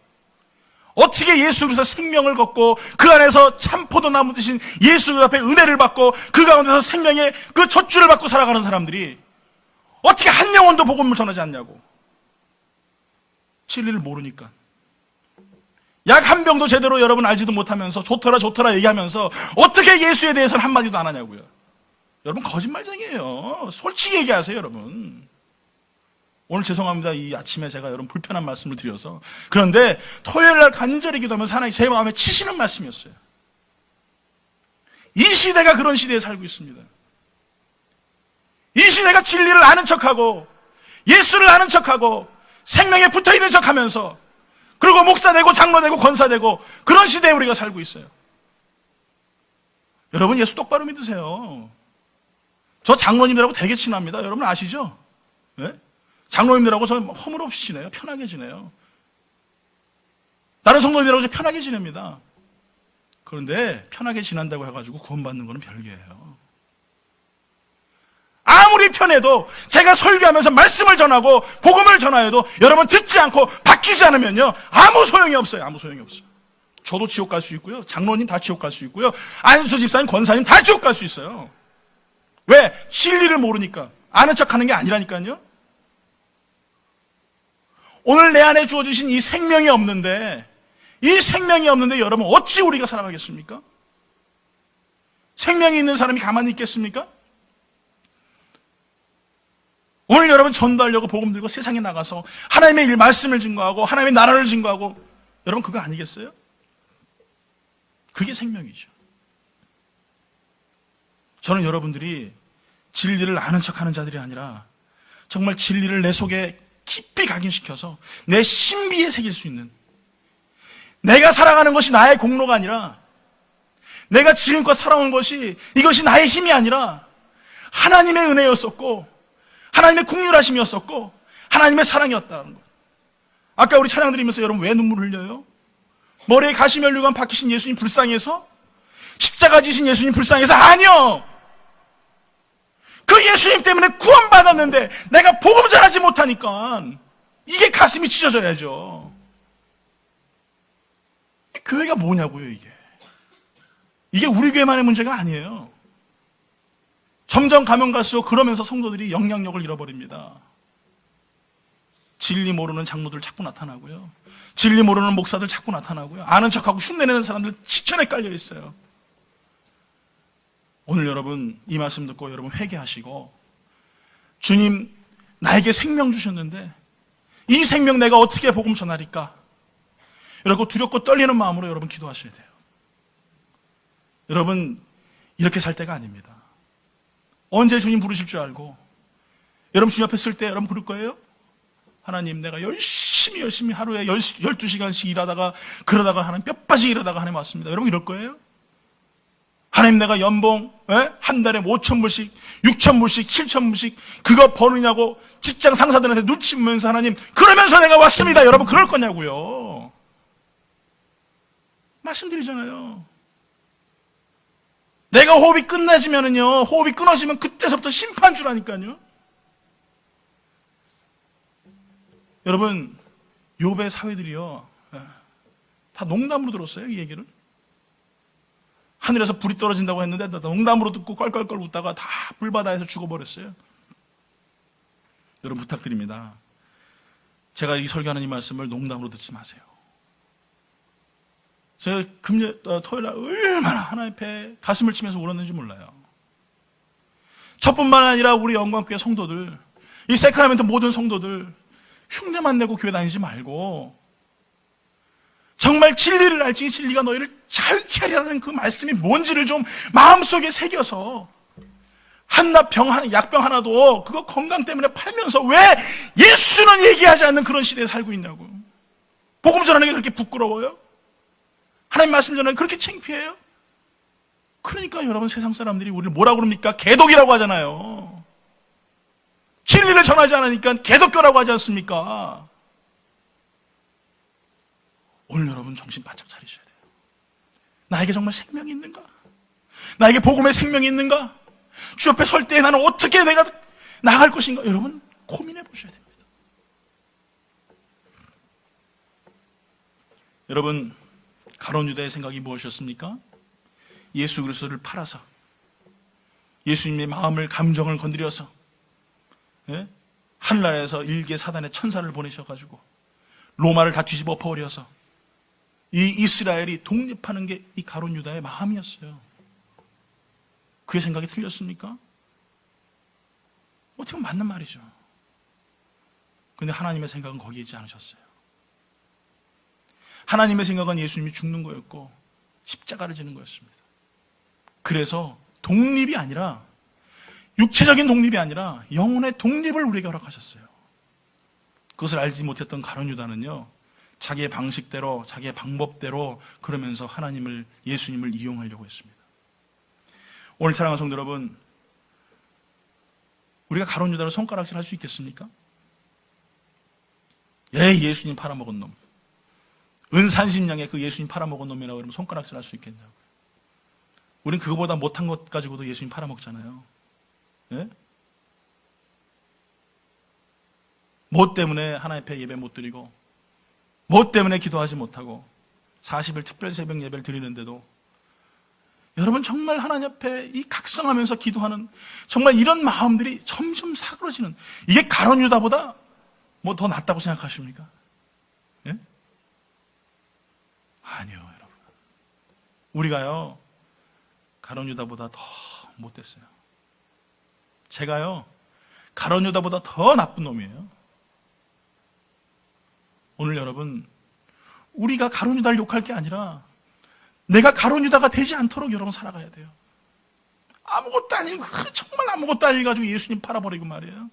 어떻게 예수 그리스도 생명을 걷고 그 안에서 참 포도나무 드신 예수 앞에 은혜를 받고 그 가운데서 생명의 그 젖줄을 받고 살아가는 사람들이 어떻게 한 영혼도 복음을 전하지 않냐고. 진리를 모르니까. 약 한 병도 제대로 여러분 알지도 못하면서 좋더라 얘기하면서 어떻게 예수에 대해서는 한마디도 안 하냐고요. 여러분 거짓말쟁이에요. 솔직히 얘기하세요, 여러분. 오늘 죄송합니다. 이 아침에 제가 여러분 불편한 말씀을 드려서. 그런데 토요일 날 간절히 기도하면서 하나님 제 마음에 치시는 말씀이었어요. 이 시대가 그런 시대에 살고 있습니다. 이 시대가 진리를 아는 척하고 예수를 아는 척하고 생명에 붙어있는 척하면서 그리고 목사 되고 장로 되고 권사 되고 그런 시대에 우리가 살고 있어요. 여러분 예수 똑바로 믿으세요. 저 장로님들하고 되게 친합니다. 여러분 아시죠? 네? 장로님들하고 저 허물 없이 지내요. 편하게 지내요. 다른 성도님들하고 저 편하게 지냅니다. 그런데 편하게 지낸다고 해가지고 구원받는 거는 별개예요. 아무리 편해도 제가 설교하면서 말씀을 전하고 복음을 전하여도 여러분 듣지 않고 바뀌지 않으면요 아무 소용이 없어요. 아무 소용이 없어요. 저도 지옥 갈 수 있고요. 장로님 다 지옥 갈 수 있고요. 안수 집사님, 권사님 다 지옥 갈 수 있어요. 왜? 진리를 모르니까. 아는 척하는 게 아니라니까요. 오늘 내 안에 주어주신 이 생명이 없는데 여러분 어찌 우리가 살아가겠습니까? 생명이 있는 사람이 가만히 있겠습니까? 오늘 여러분 전도하려고 복음 들고 세상에 나가서 하나님의 일 말씀을 증거하고 하나님의 나라를 증거하고 여러분 그거 아니겠어요? 그게 생명이죠. 저는 여러분들이 진리를 아는 척하는 자들이 아니라 정말 진리를 내 속에 깊이 각인시켜서 내 신비에 새길 수 있는, 내가 살아가는 것이 나의 공로가 아니라 내가 지금껏 살아온 것이 이것이 나의 힘이 아니라 하나님의 은혜였었고 하나님의 긍휼하심이었었고 하나님의 사랑이었다는 것. 아까 우리 찬양 드리면서 여러분 왜 눈물 흘려요? 머리에 가시면류관 박히신 예수님 불쌍해서? 십자가 지신 예수님 불쌍해서? 아니요. 그 예수님 때문에 구원받았는데 내가 복음 전하지 못하니까 이게 가슴이 찢어져야죠. 교회가 뭐냐고요, 이게. 이게 우리 교회만의 문제가 아니에요. 점점 가면 갈수록 그러면서 성도들이 영향력을 잃어버립니다. 진리 모르는 장로들 자꾸 나타나고요. 진리 모르는 목사들 자꾸 나타나고요. 아는 척하고 흉내내는 사람들 지천에 깔려 있어요. 오늘 여러분 이 말씀 듣고 여러분 회개하시고 주님 나에게 생명 주셨는데 이 생명 내가 어떻게 복음 전하리까? 이러고 두렵고 떨리는 마음으로 여러분 기도하셔야 돼요. 여러분 이렇게 살 때가 아닙니다. 언제 주님 부르실 줄 알고 여러분 주님 앞에 쓸 때 여러분 그럴 거예요? 하나님 내가 열심히 하루에 12시간씩 일하다가 그러다가 하나님 뼈 빠지게 일하다가 하나님 왔습니다. 여러분 이럴 거예요? 하나님 내가 연봉 한 달에 5,000불씩 6,000불씩 7,000불씩 그거 버느냐고 직장 상사들한테 눈치 보면서 하나님 그러면서 내가 왔습니다. 여러분 그럴 거냐고요. 말씀드리잖아요. 내가 호흡이 끝나지면은요, 호흡이 끊어지면 그때서부터 심판 주라니까요. 여러분, 욥의 사회들이요, 다 농담으로 들었어요, 이 얘기를. 하늘에서 불이 떨어진다고 했는데 농담으로 듣고 껄껄껄 웃다가 다 불바다에서 죽어버렸어요. 여러분, 부탁드립니다. 제가 이 설교하는 이 말씀을 농담으로 듣지 마세요. 제가 토요일날 얼마나 하나님 앞에 가슴을 치면서 울었는지 몰라요. 저뿐만 아니라 우리 영광교회 성도들, 이 세크라멘트 모든 성도들, 흉내만 내고 교회 다니지 말고 정말 진리를 알지, 진리가 너희를 자유케 하리라는 그 말씀이 뭔지를 좀 마음속에 새겨서 한낱 약병 하나도 그거 건강 때문에 팔면서 왜 예수는 얘기하지 않는 그런 시대에 살고 있냐고. 복음 전하는 게 그렇게 부끄러워요? 하나님 말씀 전하는 게 그렇게 창피해요? 그러니까 여러분, 세상 사람들이 우리를 뭐라고 그럽니까? 개독이라고 하잖아요. 진리를 전하지 않으니까 개독교라고 하지 않습니까? 오늘 여러분 정신 바짝 차리셔야 돼요. 나에게 정말 생명이 있는가? 나에게 복음의 생명이 있는가? 주 옆에 설 때 나는 어떻게 내가 나갈 것인가? 여러분, 고민해 보셔야 됩니다. 여러분, 가룟 유다의 생각이 무엇이었습니까? 예수 그리스도를 팔아서, 예수님의 마음을, 감정을 건드려서, 하늘나라에서 일개 사단의 천사를 보내셔가지고 로마를 다 뒤집어 엎어버려서 이 이스라엘이 독립하는 게 이 가룟 유다의 마음이었어요. 그의 생각이 틀렸습니까? 어떻게 보면 맞는 말이죠. 그런데 하나님의 생각은 거기에 있지 않으셨어요. 하나님의 생각은 예수님이 죽는 거였고 십자가를 지는 거였습니다. 그래서 독립이 아니라, 육체적인 독립이 아니라 영혼의 독립을 우리에게 허락하셨어요. 그것을 알지 못했던 가룟 유다는요, 자기의 방식대로, 자기의 방법대로 그러면서 하나님을, 예수님을 이용하려고 했습니다. 오늘 사랑하는 성도 여러분, 우리가 가룟 유다로 손가락질 할 수 있겠습니까? 예수님 팔아먹은 놈, 은산신령의 그 예수님 팔아먹은 놈이라고 그러면 손가락질 할 수 있겠냐고요. 우린 그거보다 못한 것 가지고도 예수님 팔아먹잖아요. 예? 뭐 때문에 하나님 앞에 예배 못 드리고, 뭐 때문에 기도하지 못하고 40일 특별 새벽 예배를 드리는데도, 여러분 정말 하나님 앞에 이 각성하면서 기도하는 정말 이런 마음들이 점점 사그러지는, 이게 가룟 유다보다 뭐 더 낫다고 생각하십니까? 예? 아니요, 여러분. 우리가요, 가룟 유다보다 더 못됐어요. 제가요, 가룟 유다보다 더 나쁜 놈이에요. 오늘 여러분, 우리가 가룟 유다를 욕할 게 아니라 내가 가룟 유다가 되지 않도록 여러분 살아가야 돼요. 아무것도 아니고, 정말 아무것도 아니가지고 예수님 팔아버리고 말이에요.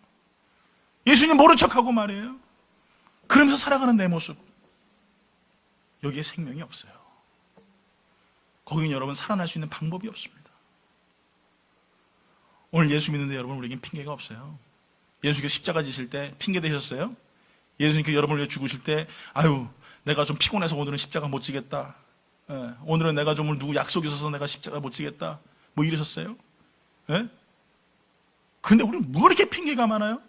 예수님 모른 척하고 말이에요. 그러면서 살아가는 내 모습, 여기에 생명이 없어요. 거긴 여러분 살아날 수 있는 방법이 없습니다. 오늘 예수 믿는데 여러분, 우리에겐 핑계가 없어요. 예수님께서 십자가 지실 때 핑계 대셨어요? 예수님께서 여러분을 위해 죽으실 때, 아유, 내가 좀 피곤해서 오늘은 십자가 못 지겠다. 오늘은 내가 좀 누구 약속이 있어서 내가 십자가 못 지겠다. 뭐 이러셨어요? 근데 우리는 뭐 이렇게 핑계가 많아요?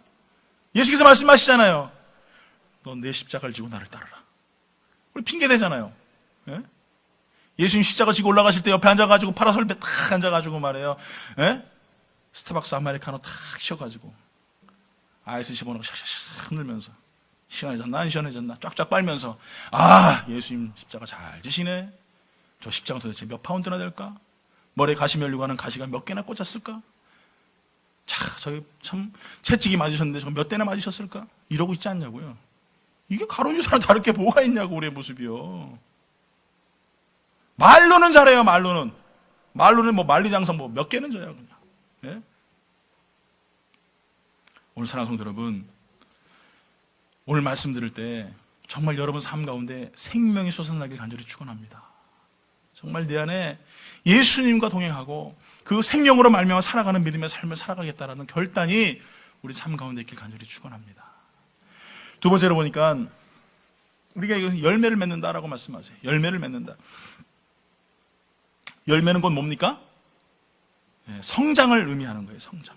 예수께서 말씀하시잖아요. 넌 내 십자가를 지고 나를 따르라. 우리 핑계 대잖아요. 예수님 십자가 지고 올라가실 때 옆에 앉아가지고 파라솔배 탁 앉아가지고 말해요. 스타벅스 아메리카노 탁 쉬어가지고 아이스 집어넣고 샥샥샥 흔들면서 시원해졌나 안 시원해졌나 쫙쫙 빨면서, 아, 예수님 십자가 잘 지시네. 저 십자가 도대체 몇 파운드나 될까? 머리에 가시 mel리고 하는 가시가 몇 개나 꽂혔을까? 자, 저기 참 채찍이 맞으셨는데 저거 몇 대나 맞으셨을까? 이러고 있지 않냐고요. 이게 가룟 유다랑 다를 게 뭐가 있냐고, 우리의 모습이요. 말로는 잘해요. 말로는 뭐 만리장성 뭐 몇 개는 져요 그냥. 예? 오늘 사랑하는 성도 여러분, 오늘 말씀 들을 때 정말 여러분 삶 가운데 생명이 솟아나길 간절히 축원합니다. 정말 내 안에 예수님과 동행하고 그 생명으로 말미암아 살아가는 믿음의 삶을 살아가겠다라는 결단이 우리 삶 가운데 있길 간절히 축원합니다. 두 번째로 보니까 우리가 이거 열매를 맺는다라고 말씀하세요. 열매를 맺는다. 열매는 곧 뭡니까? 성장을 의미하는 거예요. 성장.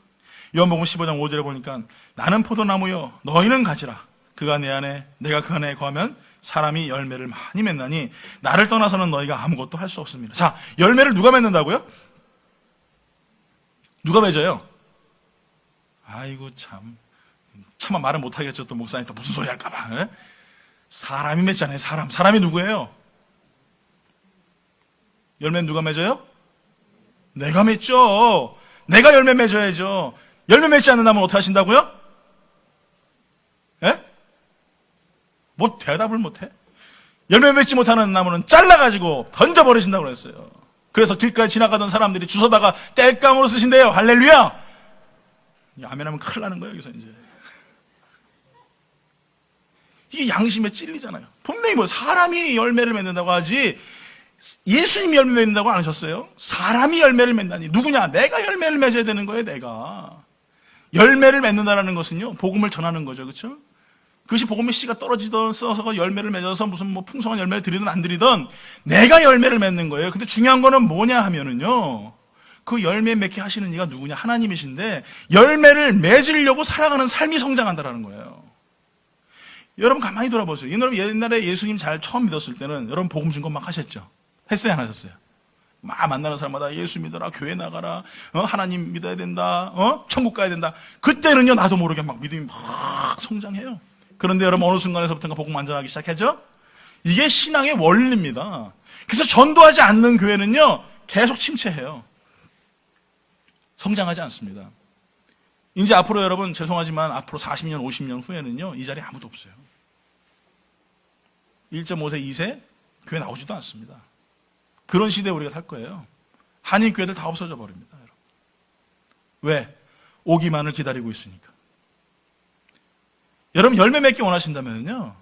요한복음 15장 5절에 보니까 나는 포도나무요 너희는 가지라. 그가 내 안에 내가 그 안에 거하면 사람이 열매를 많이 맺나니 나를 떠나서는 너희가 아무것도 할 수 없습니다. 자, 열매를 누가 맺는다고요? 누가 맺어요? 아이고 참 차마 말을 못하겠죠. 또 목사님 또 무슨 소리 할까봐. 에? 사람이 맺잖아요. 사람이 누구예요? 열매는 누가 맺어요? 내가 맺죠. 내가 열매 맺어야죠. 열매 맺지 않는 나무는 어떻게 하신다고요? 예? 뭐 대답을 못해? 열매 맺지 못하는 나무는 잘라가지고 던져버리신다고 그랬어요. 그래서 길가에 지나가던 사람들이 주워다가 땔감으로 쓰신대요. 할렐루야! 아멘하면 큰일 나는 거예요, 여기서 이제. 이게 양심에 찔리잖아요. 분명히 뭐 사람이 열매를 맺는다고 하지 예수님이 열매 맺는다고 안 하셨어요? 사람이 열매를 맺다니. 누구냐? 내가 열매를 맺어야 되는 거예요, 내가. 열매를 맺는다는 것은요, 복음을 전하는 거죠, 그렇죠? 그것이 복음의 씨가 떨어지던 써서 열매를 맺어서 무슨 뭐 풍성한 열매를 드리든 안 드리든 내가 열매를 맺는 거예요. 근데 중요한 거는 뭐냐 하면은요, 그 열매 맺게 하시는 이가 누구냐? 하나님이신데 열매를 맺으려고 살아가는 삶이 성장한다는 거예요. 여러분 가만히 돌아보세요. 여러분 옛날에 예수님 잘 처음 믿었을 때는 여러분 복음 증거 막 하셨죠? 했어요, 안 하셨어요? 막 만나는 사람마다 예수 믿어라, 교회 나가라, 하나님 믿어야 된다, 천국 가야 된다. 그때는요, 나도 모르게 막 믿음이 막 성장해요. 그런데 여러분 어느 순간에서부터가 복음 완전하기 시작하죠? 이게 신앙의 원리입니다. 그래서 전도하지 않는 교회는요, 계속 침체해요. 성장하지 않습니다. 이제 앞으로 여러분 죄송하지만 앞으로 40년, 50년 후에는요, 이 자리에 아무도 없어요. 1.5세, 2세 교회 나오지도 않습니다. 그런 시대에 우리가 살 거예요. 한인교회들 다 없어져 버립니다. 여러분. 왜? 오기만을 기다리고 있으니까. 여러분 열매 맺기 원하신다면요,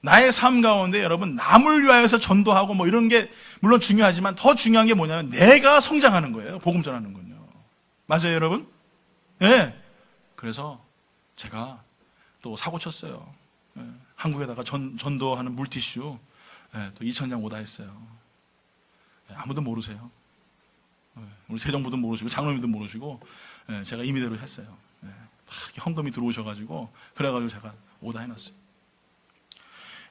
나의 삶 가운데 여러분 남을 위하여서 전도하고 뭐 이런 게 물론 중요하지만 더 중요한 게 뭐냐면 내가 성장하는 거예요. 복음 전하는 건요. 맞아요, 여러분? 예. 네. 그래서 제가 또 사고 쳤어요. 예. 한국에다가 전도하는 물티슈 예. 또 2,000장 오다 했어요. 예. 아무도 모르세요. 예. 우리 세정부도 모르시고 장로님도 모르시고 예. 제가 임의대로 했어요. 예. 이렇게 헌금이 들어오셔가지고 그래가지고 제가 오다 해놨어요.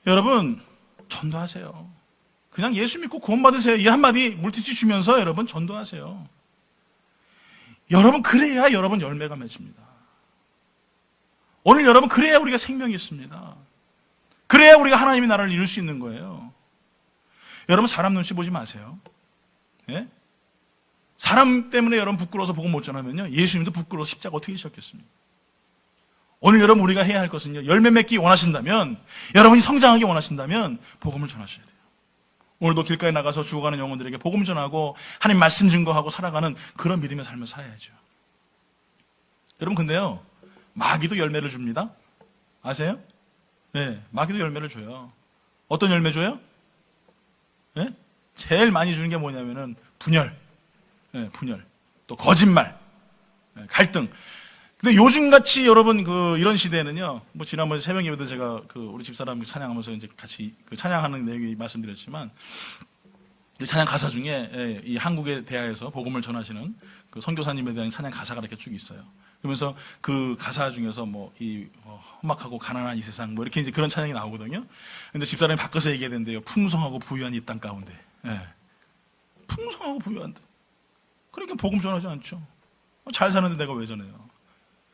여러분 전도하세요. 그냥 예수 믿고 구원받으세요. 이 한마디 물티슈 주면서 여러분 전도하세요. 여러분 그래야 여러분 열매가 맺습니다. 오늘 여러분 그래야 우리가 생명이 있습니다. 그래야 우리가 하나님의 나라를 이룰 수 있는 거예요. 여러분 사람 눈치 보지 마세요. 예? 사람 때문에 여러분 부끄러워서 복음 못 전하면요, 예수님도 부끄러워서 십자가 어떻게 지셨겠습니까? 오늘 여러분 우리가 해야 할 것은요, 열매 맺기 원하신다면, 여러분이 성장하기 원하신다면 복음을 전하셔야 돼요. 오늘도 길가에 나가서 죽어가는 영혼들에게 복음 전하고 하나님 말씀 증거하고 살아가는 그런 믿음의 삶을 살아야죠. 여러분 근데요, 마귀도 열매를 줍니다. 아세요? 네, 마귀도 열매를 줘요. 어떤 열매 줘요? 네? 제일 많이 주는 게 뭐냐면은 분열, 네, 분열, 또 거짓말, 네, 갈등. 근데 요즘같이 여러분 이런 시대에는요, 뭐 지난번에 새벽 예배도 제가 우리 집사람 찬양하면서 이제 같이 찬양하는 내용이 말씀드렸지만, 찬양 가사 중에 이 한국의 대하에서 복음을 전하시는 그 선교사님에 대한 찬양 가사가 이렇게 쭉 있어요. 그러면서 그 가사 중에서 험악하고 가난한 이 세상 뭐 이렇게 이제 그런 찬양이 나오거든요. 근데 집사람이 바꿔서 얘기했는데요, 풍성하고 부유한 이 땅 가운데, 풍성하고 부유한데. 그러니까 복음 전하지 않죠. 잘 사는데 내가 왜 전해요?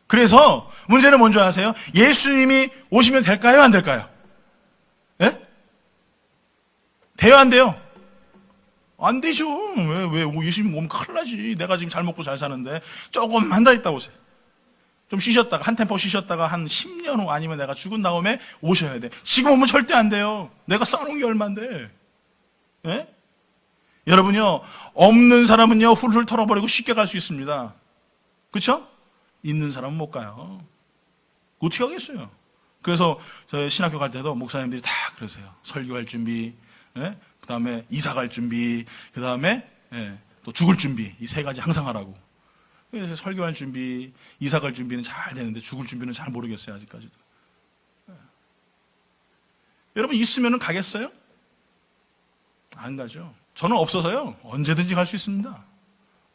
그래서 문제는 뭔지 아세요? 예수님이 오시면 될까요? 안 될까요? 예? 돼요? 안 돼요? 안 되죠. 왜 예수님 오면 큰일 나지. 내가 지금 잘 먹고 잘 사는데 조금만 더 있다 오세요. 좀 쉬셨다가 한 템포 쉬셨다가 한 10년 후 아니면 내가 죽은 다음에 오셔야 돼. 지금 오면 절대 안 돼요. 내가 쌓아놓은 게 얼만데. 예? 여러분요, 없는 사람은요 훌훌 털어버리고 쉽게 갈 수 있습니다. 그렇죠? 있는 사람은 못 가요. 어떻게 하겠어요? 그래서 저희 신학교 갈 때도 목사님들이 다 그러세요. 설교할 준비, 예? 그 다음에 이사 갈 준비, 그 다음에 또 죽을 준비, 이 세 가지 항상 하라고. 그래서 설교할 준비, 이사 갈 준비는 잘 되는데 죽을 준비는 잘 모르겠어요, 아직까지도. 예. 여러분 있으면 가겠어요? 안 가죠. 저는 없어서요, 언제든지 갈 수 있습니다.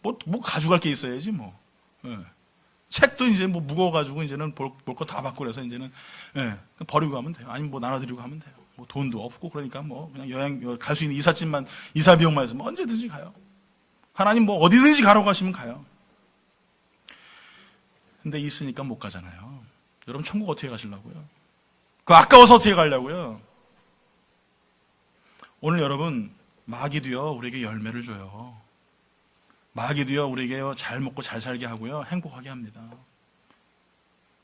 뭐 가져갈 게 있어야지 뭐. 예. 책도 이제 뭐 무거워가지고 이제는 볼 거 다 받고 그래서 이제는 버리고 가면 돼요. 아니면 뭐 나눠드리고 가면 돼요. 뭐 돈도 없고 그러니까 뭐 그냥 여행 갈 수 있는 이삿짐만 이사 비용만 해서 뭐 언제든지 가요. 하나님 뭐 어디든지 가라고 하시면 가요. 근데 있으니까 못 가잖아요. 여러분 천국 어떻게 가시려고요? 그 아까워서 어떻게 가려고요? 오늘 여러분 마귀도요 우리에게 열매를 줘요. 마귀도요 우리에게 잘 먹고 잘 살게 하고요 행복하게 합니다.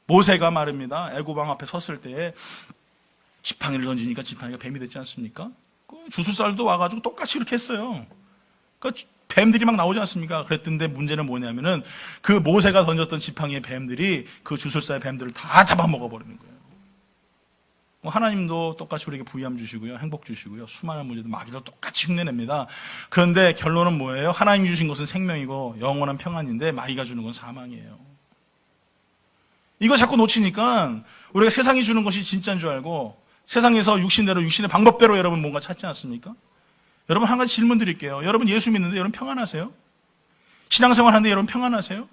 모세가 말입니다. 애굽왕 앞에 섰을 때에 지팡이를 던지니까 지팡이가 뱀이 됐지 않습니까? 주술살도 와가지고 똑같이 그렇게 했어요. 그러니까 뱀들이 막 나오지 않습니까? 그랬던데 문제는 뭐냐면은 그 모세가 던졌던 지팡이의 뱀들이 그 주술사의 뱀들을 다 잡아먹어 버리는 거예요. 하나님도 똑같이 우리에게 부유함 주시고요, 행복 주시고요, 수많은 문제도 마귀도 똑같이 흉내냅니다. 그런데 결론은 뭐예요? 하나님이 주신 것은 생명이고 영원한 평안인데 마귀가 주는 건 사망이에요. 이거 자꾸 놓치니까 우리가 세상이 주는 것이 진짜인 줄 알고 세상에서 육신대로 육신의 방법대로 여러분 뭔가 찾지 않습니까? 여러분 한 가지 질문 드릴게요. 여러분 예수 믿는데 여러분 평안하세요? 신앙생활 하는데 여러분 평안하세요?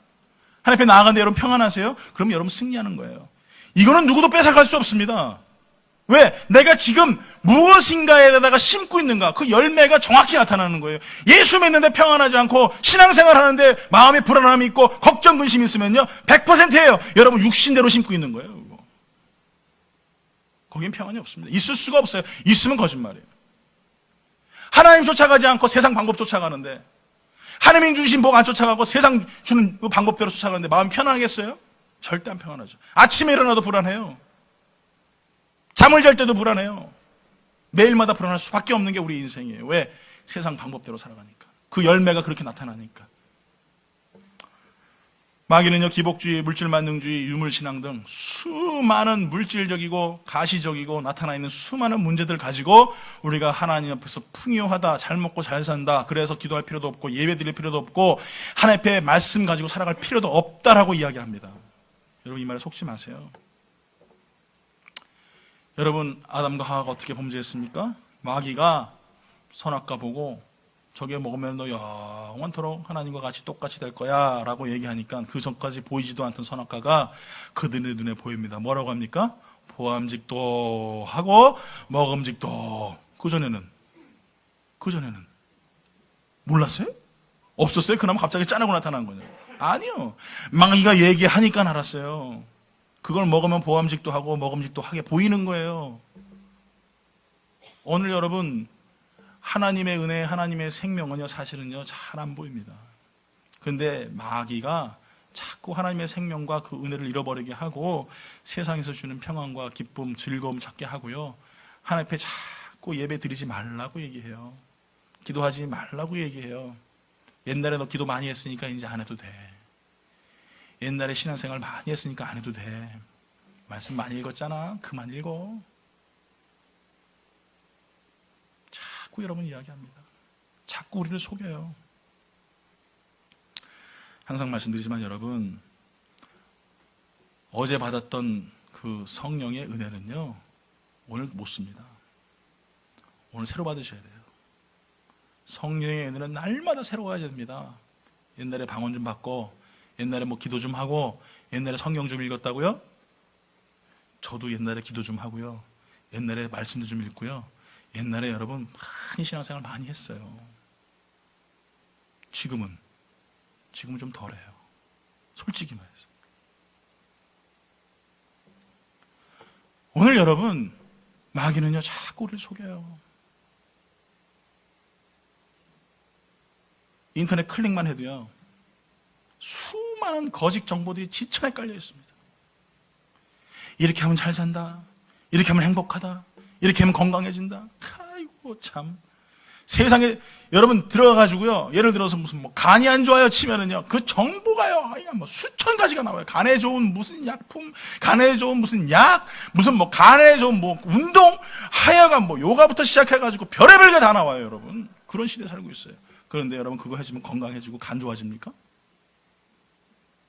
하나님 앞에 나아가는데 여러분 평안하세요? 그럼 여러분 승리하는 거예요. 이거는 누구도 뺏어갈 수 없습니다. 왜? 내가 지금 무엇인가에다가 심고 있는가? 그 열매가 정확히 나타나는 거예요. 예수 믿는데 평안하지 않고 신앙생활 하는데 마음에 불안함이 있고 걱정, 근심이 있으면요 100%예요. 여러분 육신대로 심고 있는 거예요. 그거. 거긴 평안이 없습니다. 있을 수가 없어요. 있으면 거짓말이에요. 하나님 쫓아가지 않고 세상 방법 쫓아가는데 하나님 주신 복 안 쫓아가고 세상 주는 그 방법대로 쫓아가는데 마음이 편안하겠어요? 절대 안 평안하죠. 아침에 일어나도 불안해요. 잠을 잘 때도 불안해요. 매일마다 불안할 수밖에 없는 게 우리 인생이에요. 왜? 세상 방법대로 살아가니까. 그 열매가 그렇게 나타나니까. 마귀는요 기복주의, 물질만능주의, 유물신앙 등 수많은 물질적이고 가시적이고 나타나 있는 수많은 문제들 가지고 우리가 하나님 앞에서 풍요하다, 잘 먹고 잘 산다, 그래서 기도할 필요도 없고 예배 드릴 필요도 없고 하나님 앞에 말씀 가지고 살아갈 필요도 없다라고 이야기합니다. 여러분 이 말에 속지 마세요. 여러분 아담과 하와가 어떻게 범죄했습니까? 마귀가 선악과 보고 저게 먹으면 너 영원토록 하나님과 같이 똑같이 될 거야 라고 얘기하니까 그 전까지 보이지도 않던 선악과가 그들의 눈에 보입니다. 뭐라고 합니까? 보암직도 하고 먹음직도. 그전에는 몰랐어요? 없었어요? 그나마 갑자기 짠하고 나타난 거냐? 아니요. 마귀가 얘기하니까 알았어요. 그걸 먹으면 보암직도 하고 먹음직도 하게 보이는 거예요. 오늘 여러분 하나님의 은혜, 하나님의 생명은요 사실은요 잘 안 보입니다. 그런데 마귀가 자꾸 하나님의 생명과 그 은혜를 잃어버리게 하고 세상에서 주는 평안과 기쁨, 즐거움 찾게 하고요 하나님 앞에 자꾸 예배 드리지 말라고 얘기해요. 기도하지 말라고 얘기해요. 옛날에 너 기도 많이 했으니까 이제 안 해도 돼. 옛날에 신앙생활 많이 했으니까 안 해도 돼. 말씀 많이 읽었잖아. 그만 읽어. 자꾸 여러분 이야기합니다. 자꾸 우리를 속여요. 항상 말씀드리지만 여러분 어제 받았던 그 성령의 은혜는요 오늘 못 씁니다. 오늘 새로 받으셔야 돼요. 성령의 은혜는 날마다 새로워야 됩니다. 옛날에 방언 좀 받고 옛날에 뭐 기도 좀 하고 옛날에 성경 좀 읽었다고요? 저도 옛날에 기도 좀 하고요 옛날에 말씀도 좀 읽고요 옛날에 여러분 많이 신앙생활 많이 했어요. 지금은 좀 덜해요. 솔직히 말해서. 오늘 여러분 마귀는요 자꾸 우리를 속여요. 인터넷 클릭만 해도요 수많은 거짓 정보들이 지천에 깔려 있습니다. 이렇게 하면 잘 산다, 이렇게 하면 행복하다, 이렇게 하면 건강해진다. 아이고 참 세상에 여러분 들어가가지고요 예를 들어서 무슨 뭐 간이 안 좋아요 치면은요 그 정보가요 뭐 수천 가지가 나와요. 간에 좋은 무슨 약품, 간에 좋은 무슨 약, 무슨 뭐 간에 좋은 뭐 운동, 하여간 뭐 요가부터 시작해가지고 별의별 게 다 나와요. 여러분 그런 시대에 살고 있어요. 그런데 여러분 그거 해주면 건강해지고 간 좋아집니까?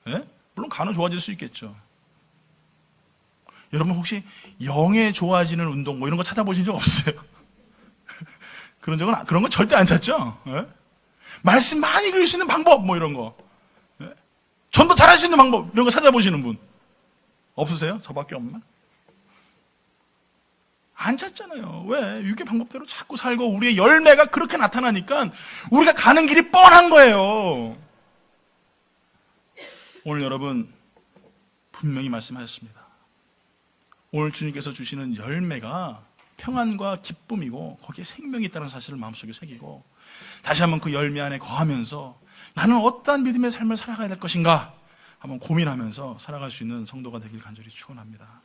예? 물론 간은 좋아질 수 있겠죠. 여러분 혹시 영에 좋아지는 운동 뭐 이런 거 찾아보신 적 없어요? 그런 거 절대 안 찾죠? 예? 말씀 많이 읽을 수 있는 방법 뭐 이런 거. 예? 좀 더 잘할 수 있는 방법 이런 거 찾아보시는 분 없으세요? 저밖에 없나? 안 찾잖아요. 왜? 유괴 방법대로 자꾸 살고 우리의 열매가 그렇게 나타나니까 우리가 가는 길이 뻔한 거예요. 오늘 여러분 분명히 말씀하셨습니다. 오늘 주님께서 주시는 열매가 평안과 기쁨이고 거기에 생명이 있다는 사실을 마음속에 새기고 다시 한번 그 열매 안에 거하면서 나는 어떠한 믿음의 삶을 살아가야 될 것인가 한번 고민하면서 살아갈 수 있는 성도가 되길 간절히 축원합니다.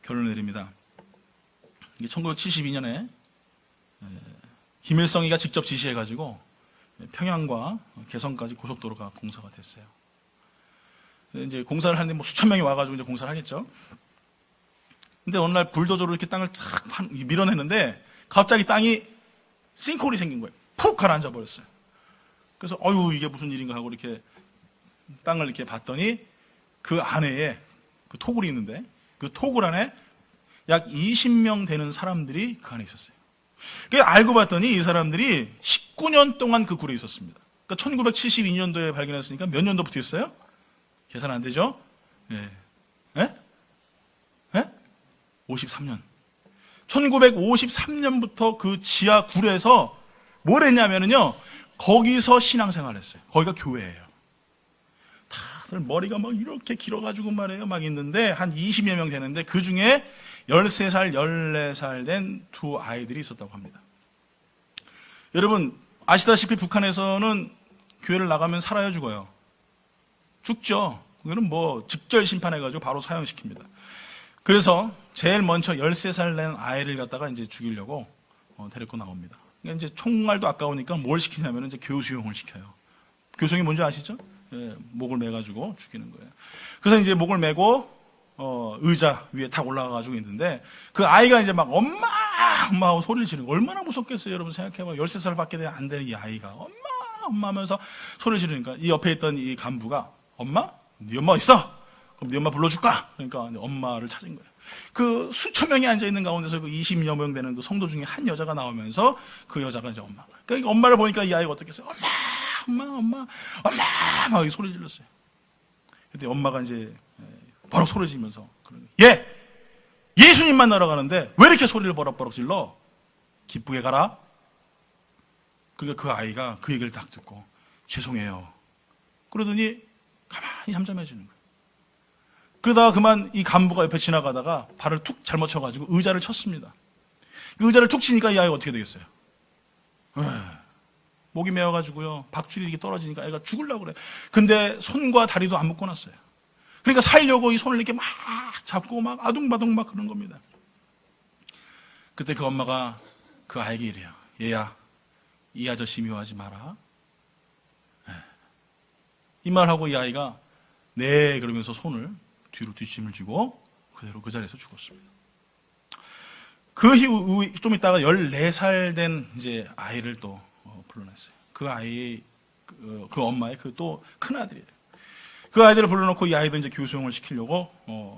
결론을 내립니다. 1972년에 김일성이가 직접 지시해가지고 평양과 개성까지 고속도로가 공사가 됐어요. 이제 공사를 하는데 뭐 수천 명이 와가지고 이제 공사를 하겠죠. 근데 어느 날 불도저로 이렇게 땅을 탁 밀어내는데 갑자기 땅이 싱크홀이 생긴 거예요. 푹 가라앉아 버렸어요. 그래서 어유 이게 무슨 일인가 하고 이렇게 땅을 이렇게 봤더니 그 안에 그 토굴이 있는데 그 토굴 안에 약 20명 되는 사람들이 그 안에 있었어요. 그래서 알고 봤더니 이 사람들이 19년 동안 그 굴에 있었습니다. 그러니까 1972년도에 발견했으니까 몇 년도부터 있어요? 계산 안 되죠? 예. 예? 예? 53년. 1953년부터 그 지하 굴에서 뭘 했냐면요. 거기서 신앙생활을 했어요. 거기가 교회예요. 다들 머리가 막 이렇게 길어가지고 말이에요. 막 있는데 한 20여 명 되는데 그 중에 13살, 14살 된 두 아이들이 있었다고 합니다. 여러분 아시다시피 북한에서는 교회를 나가면 살아야 죽어요. 죽죠. 그거는 뭐 직절 심판해가지고 바로 사형시킵니다. 그래서 제일 먼저 13살 된 아이를 갖다가 이제 죽이려고 데리고 나옵니다. 그러니까 이제 총알도 아까우니까 뭘 시키냐면 이제 교수형을 시켜요. 교수형이 뭔지 아시죠? 예, 목을 매가지고 죽이는 거예요. 그래서 이제 목을 매고 의자 위에 탁 올라가가지고 있는데 그 아이가 이제 막 엄마 하고 소리를 지르는 거예요. 얼마나 무섭겠어요, 여러분 생각해봐. 13살밖에 안 되는 이 아이가 엄마 하면서 소리를 지르니까 이 옆에 있던 이 간부가 엄마? 네 엄마 있어? 그럼 네 엄마 불러줄까? 그러니까 엄마를 찾은 거예요. 그 수천 명이 앉아있는 가운데서 그 20여 명 되는 그 성도 중에 한 여자가 나오면서 그 여자가 이제 엄마. 그러니까 엄마를 보니까 이 아이가 어떻게 했어요? 엄마 막 소리 질렀어요. 그때 엄마가 이제 버럭 소리 지면서 예수님 만나러 가는데 왜 이렇게 소리를 버럭버럭 질러? 기쁘게 가라. 그러니까 그 아이가 그 얘기를 딱 듣고 죄송해요. 그러더니 가만히 잠잠해지는 거예요. 그러다가 그만 이 간부가 옆에 지나가다가 발을 툭 잘못 쳐가지고 의자를 쳤습니다. 그 의자를 툭 치니까 이 아이가 어떻게 되겠어요? 목이 메어가지고요. 박줄이 이렇게 떨어지니까 애가 죽으려고 그래. 근데 손과 다리도 안 묶어놨어요. 그러니까 살려고 이 손을 이렇게 막 잡고 막 아둥바둥 막 그런 겁니다. 그때 그 엄마가 그 아이에게 이래요. 얘야, 이 아저씨 미워하지 마라. 이 말하고 이 아이가 네 그러면서 손을 뒤로 뒷짐을 지고 그대로 그 자리에서 죽었습니다. 그 이후 좀 있다가 14살 된 이제 아이를 또 불러냈어요. 그 아이 그 엄마의 그 또 큰 아들이에요. 그 아이들을 불러놓고 이 아이도 이제 교수형을 시키려고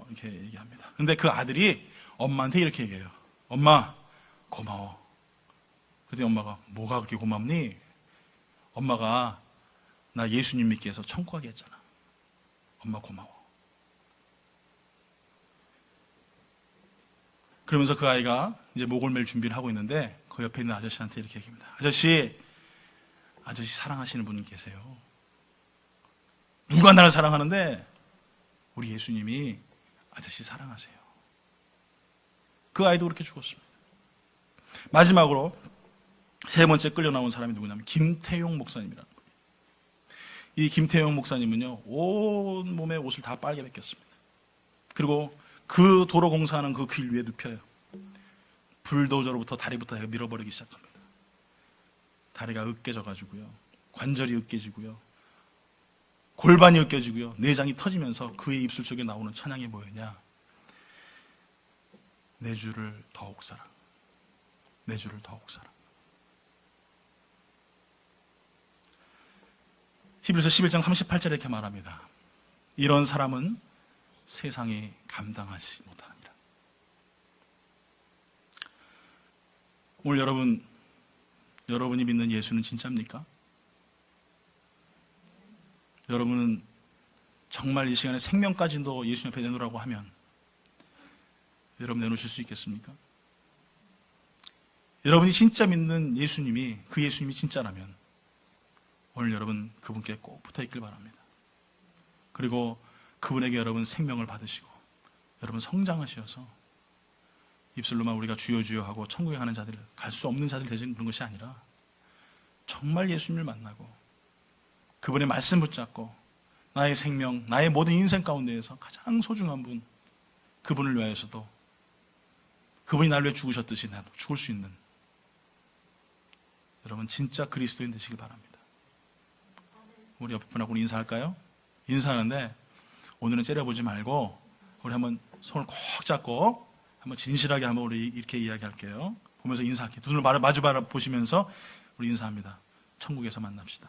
이렇게 얘기합니다. 근데 그 아들이 엄마한테 이렇게 얘기해요. 엄마 고마워. 그랬더니 엄마가 뭐가 그렇게 고맙니? 엄마가 나 예수님 믿기 위해서 천국 가게 했잖아. 엄마 고마워. 그러면서 그 아이가 이제 목을 맬 준비를 하고 있는데 그 옆에 있는 아저씨한테 이렇게 얘기합니다. 아저씨 사랑하시는 분 계세요. 누가 나를 사랑하는데 우리 예수님이 아저씨 사랑하세요. 그 아이도 그렇게 죽었습니다. 마지막으로 세 번째 끌려 나온 사람이 누구냐면 김태용 목사님이라는 거예요. 이 김태용 목사님은요 온 몸에 옷을 다 빨개 벗겼습니다. 그리고 그 도로 공사하는 그 길 위에 눕혀요. 불도저로부터 다리부터 밀어버리기 시작합니다. 다리가 으깨져가지고요, 관절이 으깨지고요, 골반이 으깨지고요, 내장이 터지면서 그의 입술 속에 나오는 찬양이 뭐였냐? 내 주를 더욱 사랑, 내 주를 더욱 사랑. 히브리서 11장 38절에 이렇게 말합니다. 이런 사람은 세상이 감당하지 못하느니라. 오늘 여러분이 믿는 예수는 진짜입니까? 여러분은 정말 이 시간에 생명까지도 예수님 앞에 내놓으라고 하면 여러분 내놓으실 수 있겠습니까? 여러분이 진짜 믿는 예수님이 그 예수님이 진짜라면 오늘 여러분 그분께 꼭 붙어 있길 바랍니다. 그리고 그분에게 여러분 생명을 받으시고 여러분 성장하셔서 입술로만 우리가 주여 주여 하고 천국에 가는 자들, 갈 수 없는 자들 되시는 그런 것이 아니라 정말 예수님을 만나고 그분의 말씀 붙잡고 나의 생명, 나의 모든 인생 가운데에서 가장 소중한 분, 그분을 위하여서도 그분이 나를 위해 죽으셨듯이 나도 죽을 수 있는 여러분 진짜 그리스도인 되시길 바랍니다. 우리 옆에 분하고 인사할까요? 인사하는데 오늘은 째려보지 말고 우리 한번 손을 꼭 잡고 한번 진실하게 한번 우리 이렇게 이야기할게요. 보면서 인사할게요. 눈을 마주 보시면서 우리 인사합니다. 천국에서 만납시다.